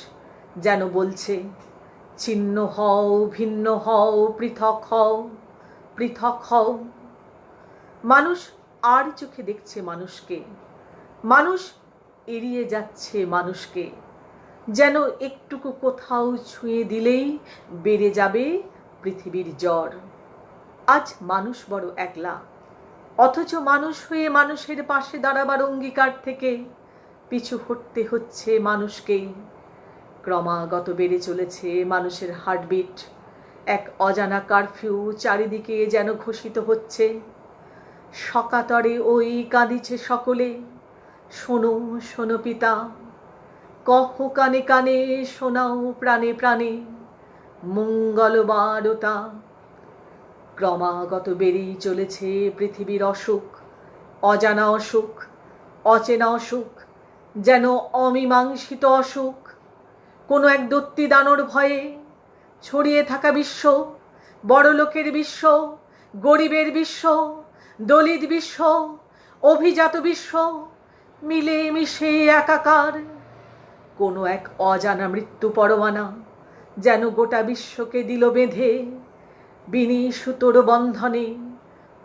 যেন বলছে ছিন্ন হও, ভিন্ন হও, পৃথক হও, পৃথক হও। মানুষ আর চোখে দেখছে মানুষকে, মানুষ এড়িয়ে যাচ্ছে মানুষকে, যেন একটুকু কোথাও ছুঁয়ে দিলেই বেড়ে যাবে পৃথিবীর জ্বর। আজ মানুষ বড় একলা, অথচ মানুষ হয়ে মানুষের পাশে দাঁড়াবার অঙ্গীকার থেকে পিছু হটতে হচ্ছে মানুষকেই। ক্রমাগত বেড়ে চলেছে মানুষের হার্টবিট, এক অজানা কারফিউ চারিদিকে যেন ঘোষিত হচ্ছে। সকাতরে ওই কাঁদিছে সকলে, শোনো শোনো পিতা, কহ কানে কানে, শোনাও প্রাণে প্রাণে মঙ্গল বারতা। ক্রমাগত বেড়েই চলেছে পৃথিবীর অসুখ, অজানা অসুখ, অচেনা অসুখ, যেন অমীমাংসিত অসুখ। কোনো এক দত্তি দানর ভয়ে ছড়িয়ে থাকা বিশ্ব, বড়লোকের বিশ্ব, গরিবের বিশ্ব, দলিত বিশ্ব, অভিজাত বিশ্ব মিলে মিশে একাকার। কোনো এক অজানা মৃত্যু পরমানা যেন গোটা বিশ্বকে দিল বেঁধে বিনি সুতোর বন্ধনে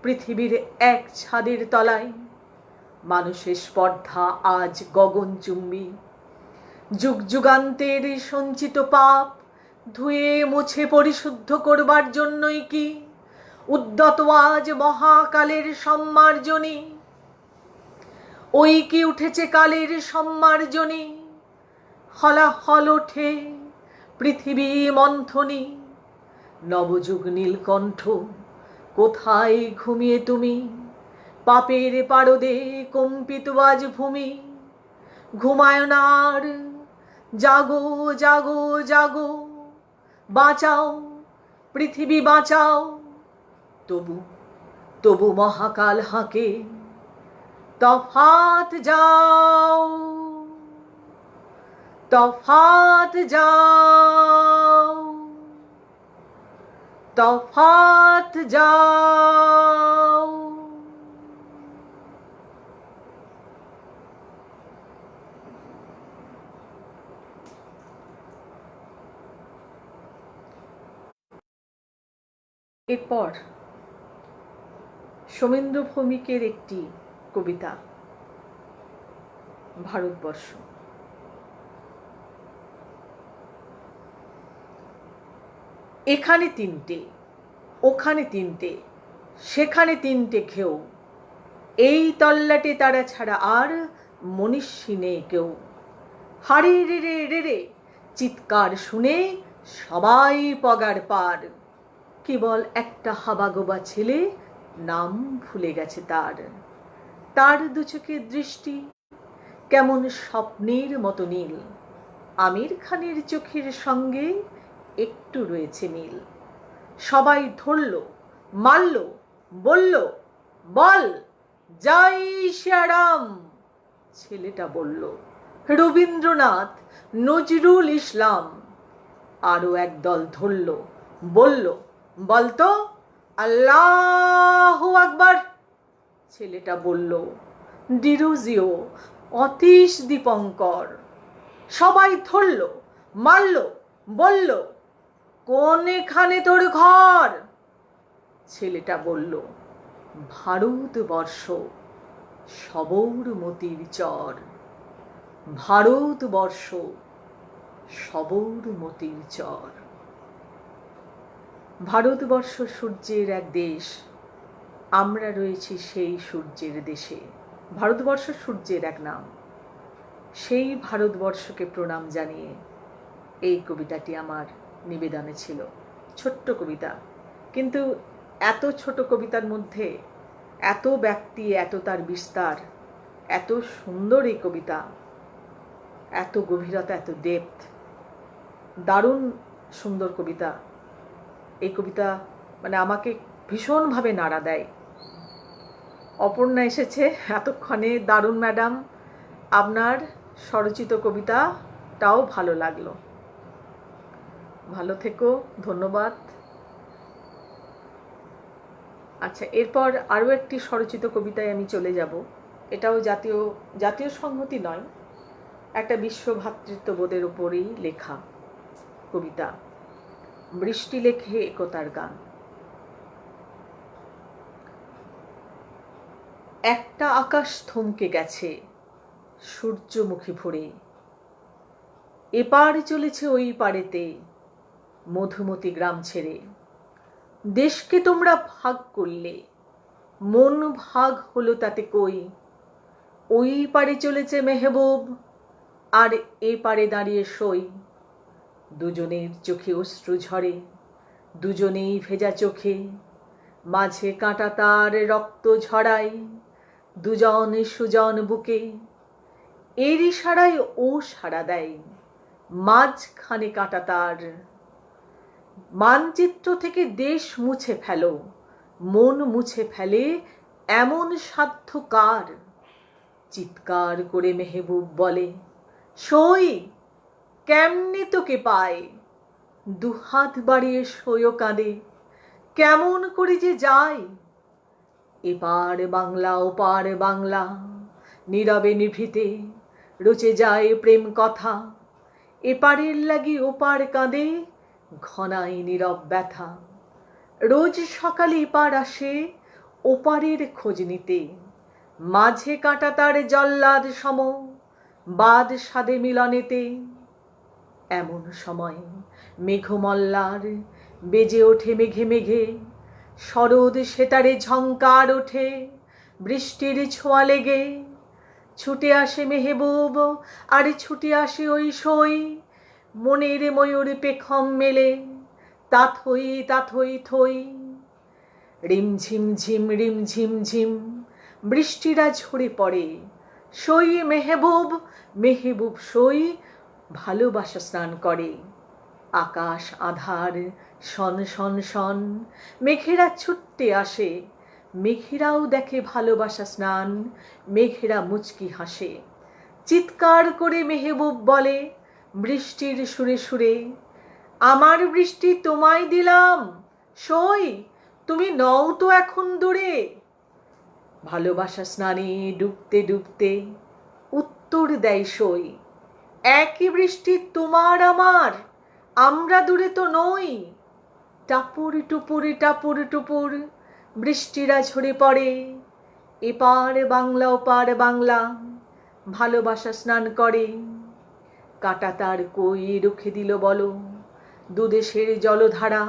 পৃথিবীর এক ছাদের তলায়। মানুষের স্পর্ধা আজ গগনচুম্বী, যুগ যুগান্তের সঞ্চিত পাপ ধুয়ে মুছে পরিশুদ্ধ করবার জন্যই কি উদ্যত আজ মহাকালের সম্মার্জনী। ওই কি উঠেছে কালের সম্মার্জনী, হলাহল ওঠে পৃথিবী মন্থনী। নবযুগ নীলকণ্ঠ কোথায় ঘুমিয়ে তুমি, পাপের পারদে কম্পিত আজ ভূমি। ঘুমায় না আর, জাগো জাগো জাগো, বাঁচাও পৃথিবী বাঁচাও। তবু তবু মহাকাল হাঁকে, তফাত যাও, তফাত যাও, তফাত যাও। এরপর সোমেন্দ্র ভৌমিকের একটি কবিতা, ভারতবর্ষ। এখানে তিনটে, ওখানে তিনটে, সেখানে তিনটে খেউ, এই তল্লাটে তারা ছাড়া আর মনীষী নেই কেউ। হারে রে রে রে রে চিৎকার শুনে সবাই পগার পার। কেবল একটা হাবাগোবা ছেলে নাম ভুলে গেছে তার। তার দু চোখের দৃষ্টি কেমন স্বপ্নের মতো নীল, আমির খানের চোখের সঙ্গে একটু রয়েছে মিল। সবাই ধরল, মারল, বলল বল জয় শ্রীরাম। ছেলেটা বলল রবীন্দ্রনাথ, নজরুল ইসলাম। আরো একদল ধরল, বলল বলতো আল্লাহু আকবার। ছেলেটা বলল, ডিরোজিও, অতীশ দীপঙ্কর। সবাই ধরল, মারল, বলল, কোনখানে তোর ঘর? ছেলেটা বলল, ভারতবর্ষ, সবরমতির চর। ভারতবর্ষ, সবরমতির চর। ভারতবর্ষ সূর্যের এক দেশ, আমরা রয়েছি সেই সূর্যের দেশে। ভারতবর্ষ সূর্যের এক নাম। সেই ভারতবর্ষকে প্রণাম জানিয়ে এই কবিতাটি আমার নিবেদনে ছিল। ছোট্ট কবিতা, কিন্তু এত ছোট কবিতার মধ্যে এত ব্যক্তি, এত তার বিস্তার, এত সুন্দর এই কবিতা, এত গভীরতা, এত ডেপথ, দারুণ সুন্দর কবিতা। এই কবিতা মানে আমাকে ভীষণভাবে নাড়া দেয়। অপর্ণা এসেছে এতক্ষণে। দারুণ ম্যাডাম, আপনার স্বরচিত কবিতাটাও ভালো লাগলো। ভালো থেকো, ধন্যবাদ। আচ্ছা, এরপর আরও একটি স্বরচিত কবিতায় আমি চলে যাব। এটাও জাতীয় সংহতি নয়, একটা বিশ্ব ভ্রাতৃত্ববোধের উপরেই লেখা কবিতা। বৃষ্টি লেখে একতার গান। একটা আকাশ থমকে গেছে সূর্যমুখী ভরে, এপার চলেছে ওই পারেতে মধুমতি গ্রাম ছেড়ে। দেশকে তোমরা ভাগ করলে, মন ভাগ হলো তাতে কই। ওই পারে চলেছে মেহবুব, আর এ পারে দাঁড়িয়ে সই। দুজনের চোখে অশ্রু ঝরে, দুজনেই ভেজা চোখে, মাঝে কাঁটা তার রক্ত ঝরায়, দুজন সুজন বুকে। এর ইশারায় ও সাড়া দেয়, মাঝখানে কাঁটা তার। মানচিত্র থেকে দেশ মুছে ফেলো, মন মুছে ফেলে এমন সাধ্য কার? চিৎকার করে মেহবুব বলে, সই, কেমনে তোকে পায়? দুহাত বাড়িয়ে সইও কাঁদে, কেমন করে যে যায়। এপার বাংলা ওপার বাংলা, নীরবে নিভৃতে রচে যায় প্রেম কথা। এপারের লাগি ওপার কাঁদে, ঘনায় নীরব ব্যথা। রোজ সকালে এপার আসে ওপারের খোঁজ নিতে, মাঝে কাঁটা তার জল্লাদ সম, বাদ সাদে মিলনেতে। এমন সময় মেঘমল্লার বেজে ওঠে মেঘে মেঘে, শরৎ সেতারে ঝংকার ওঠে বৃষ্টির ছোঁয়া লেগে। ছুটে আসে মেহবুব, আর ছুটে আসে ওই সই, মনের ময়ূর পেখম মেলে তাথই তাথই থই। রিমঝিম ঝিম রিমঝিম ঝিম বৃষ্টিরা ঝরে পড়ে, সই মেহবুব, মেহবুব সই ভালোবাসা স্নান করে। আকাশ আধার, শন শন শন, মেঘেরা ছুটতে আসে, মেঘেরাও দেখে ভালোবাসা স্নান, মেঘেরা মুচকি হাসে। চিৎকার করে মেহবুব বলে বৃষ্টির সুরে সুরে, আমার বৃষ্টি তোমায় দিলাম সই, তুমি নও তো এখন দূরে। ভালোবাসা স্নানে ডুবতে ডুবতে উত্তর দেয় সই, একই বৃষ্টি তোমার আমার, আমরা দূরে তো নই। টাপুর টুপুর টাপুর টুপুর বৃষ্টিরা ঝরে পড়ে, এপার বাংলা ওপার বাংলা ভালোবাসা স্নান করে। কাটা তার কই রুখে দিল বলো দুদেশের জলধারা,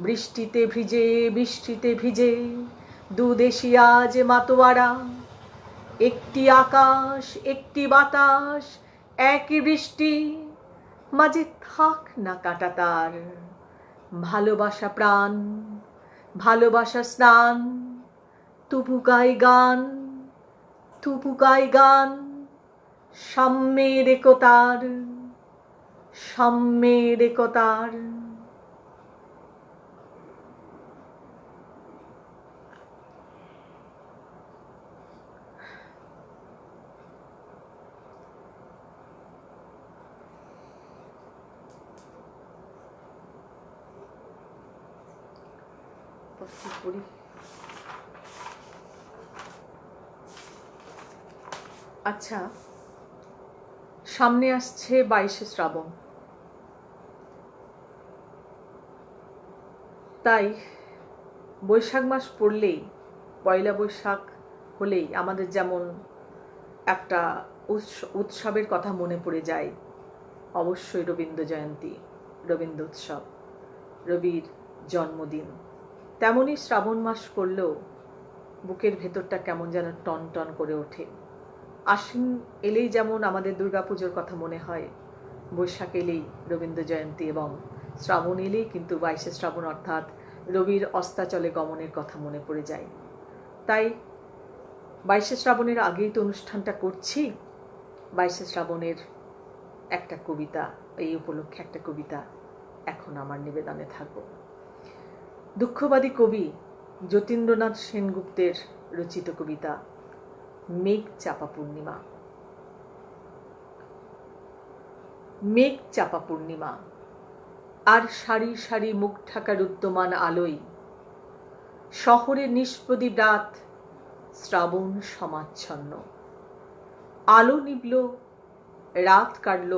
বৃষ্টিতে ভিজে বৃষ্টিতে ভিজে দুদেশি আজ মাতোয়ারা। একটি আকাশ একটি বাতাস একই বৃষ্টি, মাঝে থাক না কাটা তার। ভালোবাসা প্রাণ, ভালোবাসা স্নান, তবু গায় গান, তবু গায় গান। সাম্যের একতার, সাম্যের একতার। পড়ি আচ্ছা, সামনে আসছে 22শে শ্রাবণ, তাই বৈশাখ মাস পড়লেই, পয়লা বৈশাখ হলেই আমাদের যেমন একটা উৎসবের কথা মনে পড়ে যায়, অবশ্যই রবীন্দ্র জয়ন্তী, রবীন্দ্র উৎসব, রবির জন্মদিন। তেমনই শ্রাবণ মাস পড়লেও বুকের ভেতরটা কেমন যেন টন টন করে ওঠে। আশ্বিন এলেই যেমন আমাদের দুর্গাপুজোর কথা মনে হয়, বৈশাখ এলেই রবীন্দ্র জয়ন্তী, এবং শ্রাবণ এলেই কিন্তু 22শে শ্রাবণ অর্থাৎ রবির অস্তাচলে গমনের কথা মনে পড়ে যায়। তাই 22শে শ্রাবণের আগেই তো অনুষ্ঠানটা করছি, 22শে শ্রাবণের একটা কবিতা, এই উপলক্ষে একটা কবিতা এখন আমার নিবেদনে থাকব। দুঃখবাদী কবি যতীন্দ্রনাথ সেনগুপ্তের রচিত কবিতা মেঘ চাপা পূর্ণিমা। মেঘ চাপা পূর্ণিমা, আর সারি সারি মুখ ঢাকার উদ্যমান আলোয় শহরের নিষ্প্রদীপ রাত শ্রাবণ সমাচ্ছন্ন। আলো নিবল, রাত কাটল,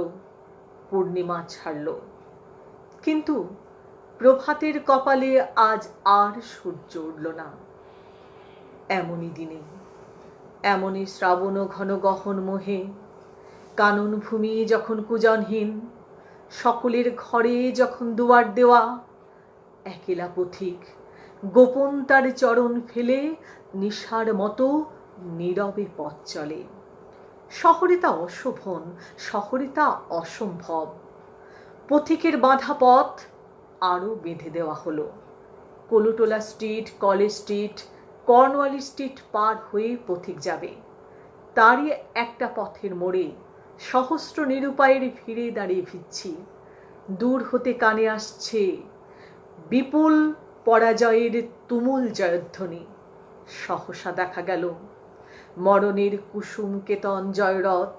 পূর্ণিমা ছাড়ল, কিন্তু প্রভাতের কপালে আজ আর সূর্য উঠল না। এমনই দিনে, এমনই শ্রাবণ ঘন গহন মোহে, কানন ভূমি যখন কুজনহীন, সকলের ঘরে যখন দুয়ার দেওয়া, একেলা পথিক গোপন তার চরণ ফেলে নিশার মতো নীরবে পথ চলে। শহরে তা অশোভন, শহরে তা অসম্ভব। পথিকের বাঁধা পথ আরও বেঁধে দেওয়া হলো। Kolutola street, college street, Cornwallis street পার হয়ে পথিক যাবে, তারই একটা পথের মোড়ে সহস্র নিরুপায়ের ভিড়ে দাঁড়িয়ে ফিরছি। দূর হতে কানে আসছে বিপুল পরাজয়ের তুমুল জয়ধ্বনি। সহসা দেখা গেল মরণের কুসুম কেতন জয়রথ।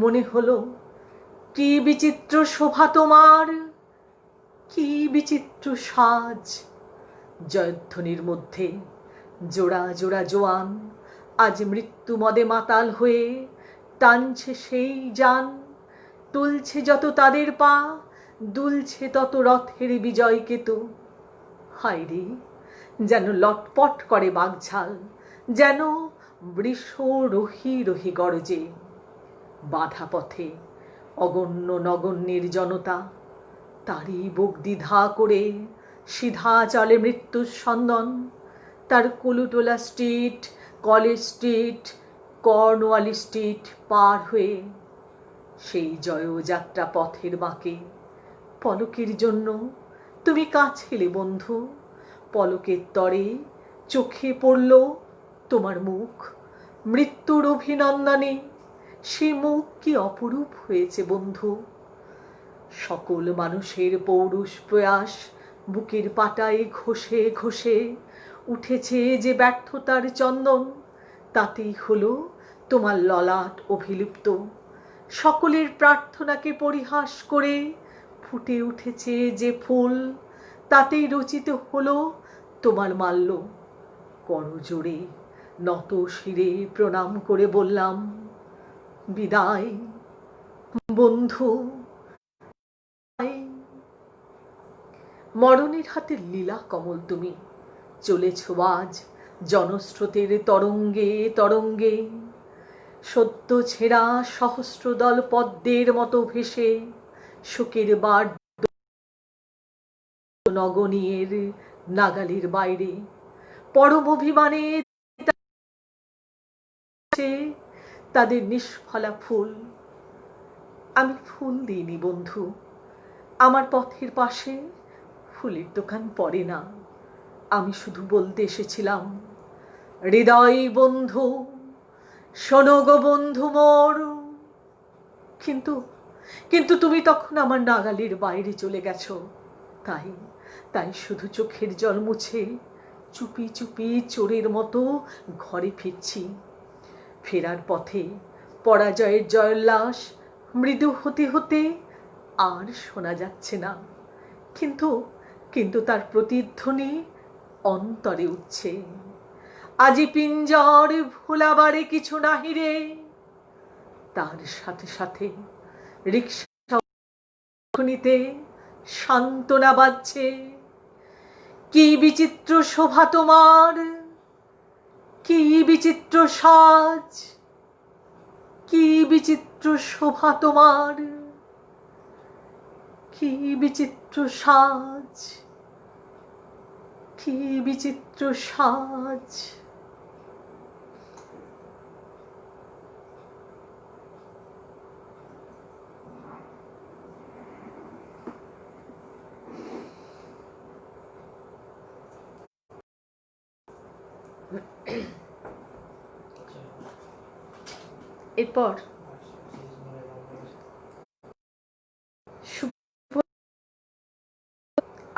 মনে হলো কি বিচিত্র শোভা তোমার, কি বিচিত্র সাজ। জয়ধ্বনির মধ্যে জোড়া জোড়া জোয়ান আজ মৃত্যু মদে মাতাল হয়ে টানছে সেই যান। তুলছে যত তাদের পা, দুলছে তত রথের বিজয় কেতু। হায়রে, যেন লটপট করে বাঘঝাল, যেন বৃষ রহি রহি গরজে। বাধা পথে অগণ্য নগণ্যের জনতা, তারই বুক দ্বিধা করে সিধা চলে মৃত্যুর সন্দন। তার Kolutola street, college street, Cornwallis street পার হয়ে সেই জয়যাত্রা পথের বাঁকে পলকের জন্য তুমি কাছিলে বন্ধু। পলকের তরে চোখে পড়ল তোমার মুখ, মৃত্যুর অভিনন্দনে সে মুখ কি অপরূপ হয়েছে বন্ধু। সকল মানুষের পৌরুষ প্রয়াস বুকের পাটায় ঘষে ঘষে উঠেছে যে ব্যর্থতার চন্দন, তাতেই হলো তোমার ললাট অভিলিপ্ত। সকলের প্রার্থনাকে পরিহাস করে ফুটে উঠেছে যে ফুল, তাতেই রচিত হলো তোমার মাল্য। করজোড়ে নত শিরে প্রণাম করে বললাম, বিদায় বন্ধু। মরণের হাতে লীলা কমল তুমি, চলেছ আজ জনস্রোতের তরঙ্গে তরঙ্গে। সদ্য ছেঁড়া সহস্রদল পদ্মের মতো ভেসে শোকের বার নগণীর নাগালের বাইরে। পরম অভিমানে তাদের নিষ্ফলা ফুল। আমি ফুল দিইনি বন্ধু, আমার পথের পাশে ফুলের দোকান পড়ে না। আমি শুধু বলতে এসেছিলাম, হৃদয় বন্ধু, শোনো গো বন্ধু মোর। কিন্তু তুমি তখন আমার নাগালের বাইরে চলে গেছো। তাই শুধু চোখের জল মুছে চুপি চুপি চোরের মতো ঘরে ফিরছি। ফেরার পথে পরাজয়ের জয়োল্লাস মৃদু হতে হতে আর শোনা যাচ্ছে না, কিন্তু তার প্রতিধ্বনি অন্তরে উঠছে। আজি পিঞ্জর ভোলাবারে কিছু নাহি রে, তার সাথে সাথে রিক্সা খনিতে সান্ত্বনা বাজছে। কি বিচিত্র শোভা তোমার, কি বিচিত্র সাজ, কি বিচিত্র শোভা তোমার, কি বিচিত্র সাজ, কি বিচিত্র সাজ। এরপর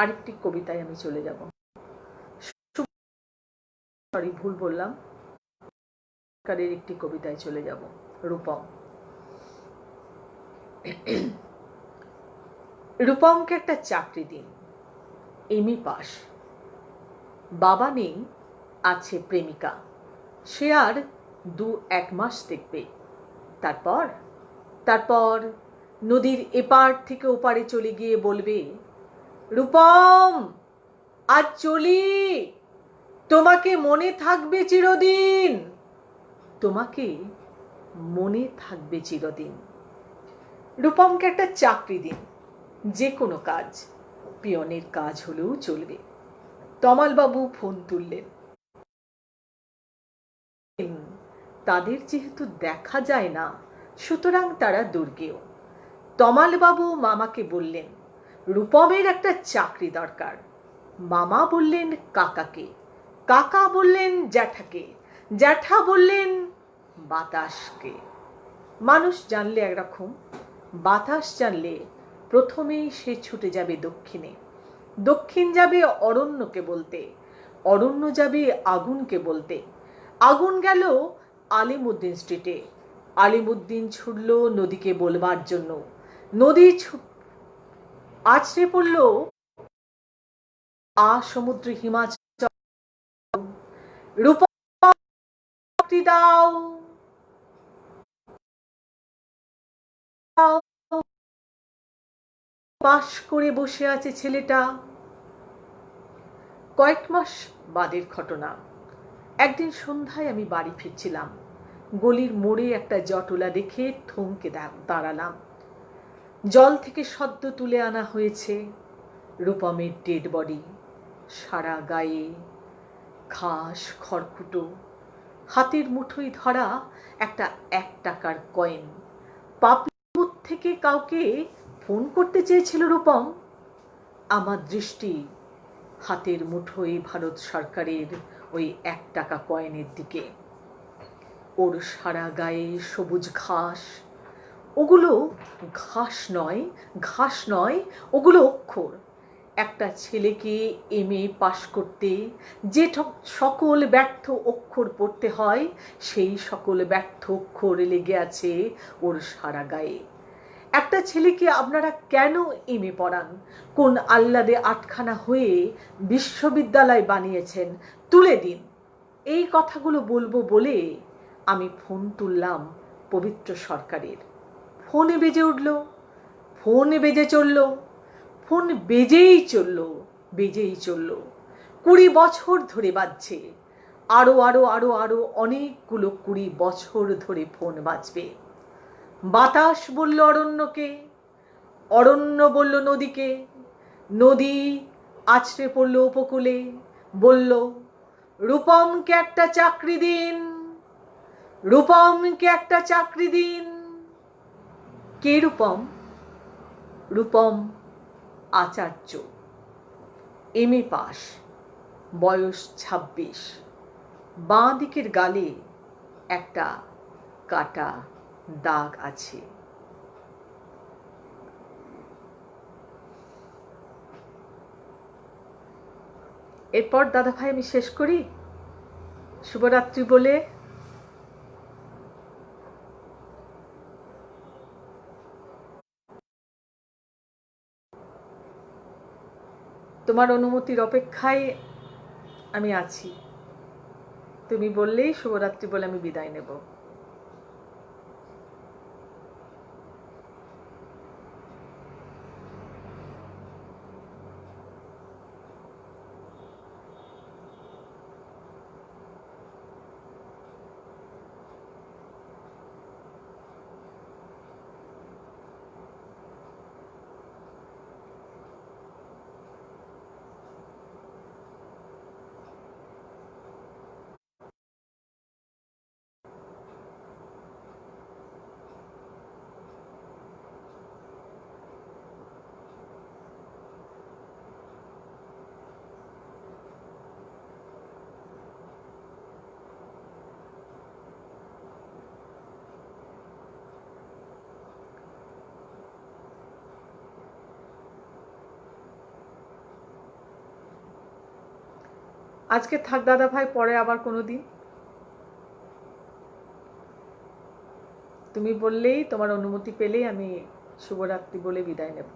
আরেকটি কবিতায় আমি চলে যাব। সরি, ভুল বললাম, কারের একটি কবিতায় চলে যাব। রূপম। রূপমকে একটা চাকরি দিন, এমএ পাস, বাবা নেই, আছে প্রেমিকা, সে আর 2-1 মাস দেখবে। তারপর তারপর নদীর এপার থেকে ওপারে চলে গিয়ে বলবে, রূপম আজ চলি, তোমাকে মনে থাকবে চিরদিন, তোমাকে মনে থাকবে চিরদিন। রূপমকে একটা চাকরি দিন, যে কোনো কাজ, পিয়নের কাজ হলেও চলবে। তমালবাবু ফোন তুললেন। তাদের যেহেতু দেখা যায় না, সুতরাং তারা দুর্গেয়। তমালবাবু মামাকে বললেন, রূপমের একটা চাকরি দরকার। মামা বললেন কাকাকে, কাকা বললেন জ্যাঠাকে, জ্যাঠা বললেন বাতাসকে। মানুষ জানলে একরকম, বাতাস জানলে প্রথমেই সে ছুটে যাবে দক্ষিণে, দক্ষিণ যাবে অরণ্যকে বলতে, অরণ্য যাবে আগুনকে বলতে, আগুন গেল আলিমুদ্দিন স্ট্রিটে, আলিমুদ্দিন ছুটল নদীকে বলবার জন্য, নদী আছড়ে পড়ল সমুদ্র হিমাচল। রূপম দাও, পাশ করে বসে আছে ছেলেটা। কয়েক মাস বাদের ঘটনা। একদিন সন্ধ্যায় আমি বাড়ি ফিরছিলাম, গলির মোড়ে একটা জটলা দেখে থমকে দাঁড়ালাম। জল থেকে সদ্য তুলে আনা হয়েছে রূপমের ডেড বডি, সারা গায়ে ঘাস খড়কুটো, হাতের মুঠোয় ধরা একটা 1 টাকার কয়েন। পাপলিপুর থেকে কাউকে ফোন করতে চেয়েছিল রূপম। আমার দৃষ্টি হাতের মুঠোয় ভারত সরকারের ওই 1 টাকা কয়েনের দিকে। ওর সারা গায়ে সবুজ ঘাস, ওগুলো ঘাস নয়, ওগুলো অক্ষর। একটা ছেলেকে এমএ পাশ করতে যে সকল ব্যর্থ অক্ষর পড়তে হয়, সেই সকল ব্যর্থ অক্ষর লেগে আছে ওর সারা গায়ে। একটা ছেলেকে আপনারা কেন এমএ পড়ান, কোন আহ্লাদে আটখানা হয়ে বিশ্ববিদ্যালয় বানিয়েছেন, তুলে দিন। এই কথাগুলো বলবো বলে আমি ফোন তুললাম পবিত্র সরকারের। ফোনে বেজে উঠল, ফোন বেজে চলল, ফোন বেজেই চলল। 20 বছর ধরে বাজছে, আরো আরো আরো আরো অনেকগুলো 20 বছর ধরে ফোন বাজবে। বাতাস বলল অরণ্যকে, অরণ্য বলল নদীকে, নদী আছড়ে পড়ল উপকূলে, বলল রূপমকে একটা চাকরি দিন, রূপমকে একটা চাকরি দিন। কে রূপম? রূপম আচার্য, এমএ পাস, বয়স 26, বাঁ দিকের গালে একটা কাটা দাগ আছে। এরপর দাদা ভাই আমি শেষ করি শুভরাত্রি বলে। তোমার অনুমতির অপেক্ষায় আমি আছি। তুমি বললেই শুভরাত্রি বলে আমি বিদায় নেব। আজকে থাক দাদা ভাই, পরে আবার কোনো দিন। তুমি বললেই, তোমার অনুমতি পেলেই আমি শুভরাত্রি বলে বিদায় নেব।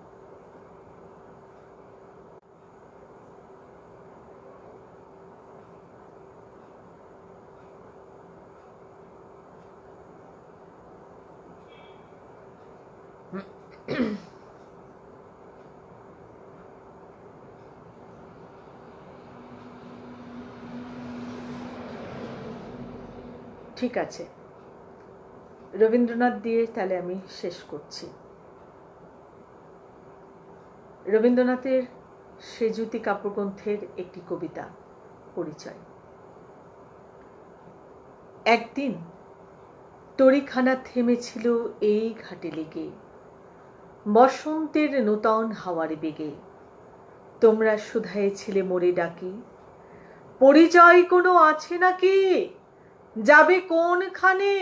ঠিক আছে, রবীন্দ্রনাথ দিয়ে তাহলে আমি শেষ করছি। রবীন্দ্রনাথের সেজুতি কাব্যগ্রন্থের একটি কবিতা, পরিচয়। একদিন তরিখানা থেমেছিল এই ঘাটে লেগে, বসন্তের নূতন হাওয়ার বেগে। তোমরা শুধাইছিলে মোরে ডাকি, পরিচয় কোনো আছে নাকি, যাবে কোনখানে?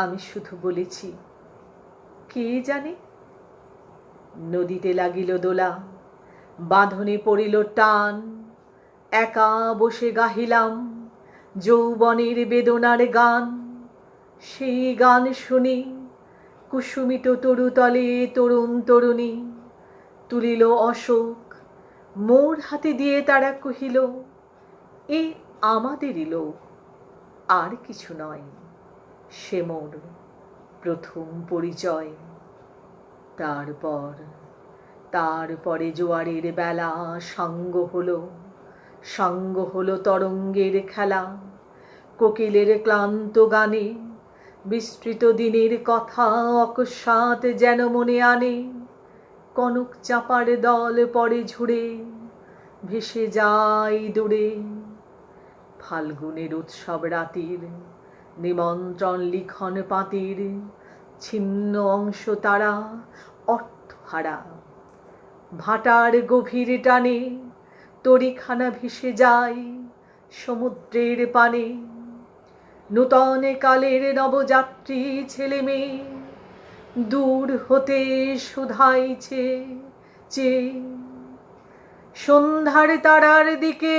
আমি শুধু বলেছি, কে জানে। নদীতে লাগিল দোলা, বাঁধনে পড়িল টান, একা বসে গাহিলাম যৌবনের বেদনার গান। সেই গান শুনি কুসুমিত তরুতলে তরুণ তরুণী তুলিল অশোক, মোর হাতে দিয়ে তারা কহিল, এ আমাদেরই লোক, আর কিছু নয়, সে মোর প্রথম পরিচয়। তারপরে জোয়ারের বেলা সাঙ্গ হলো তরঙ্গের খেলা। কোকিলের ক্লান্ত গানে বিস্তৃত দিনের কথা অকস্মাৎ যেন মনে আনে। কনক চাপার দল পরে ঝুড়ে ভেসে যায় দূরে। ফাল্গুনের উৎসব রাতির নিমন্ত্রণ লিখন পাতির ছিন্ন অংশ তারা অর্থহারা। ভাটার গভীর টানে তরিখানা ভেসে যায় সমুদ্রের পানে। নূতন কালের নবযাত্রী ছেলে মেয়ে দূর হতে শুধাইছে যে, সন্ধ্যার তারার দিকে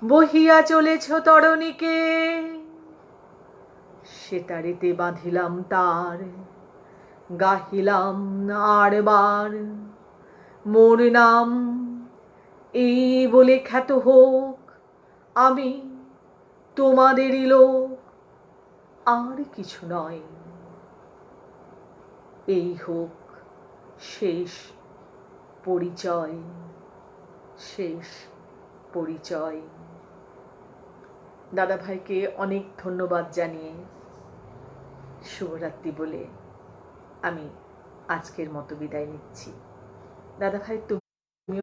বহিয়া চলেছ তরণীকে। সেতারেতে বাঁধিলাম তার, গাহিলাম আর বার, মোর নাম এই বলে খ্যাত হোক, আমি তোমাদেরই লোক, আর কিছু নয়। এই হোক শেষ পরিচয়, শেষ পরিচয়। দাদা ভাইকে অনেক ধন্যবাদ জানিয়ে শুভরাত্রি বলে আমি আজকের মতো বিদায় নিচ্ছি। দাদা ভাই, তুমি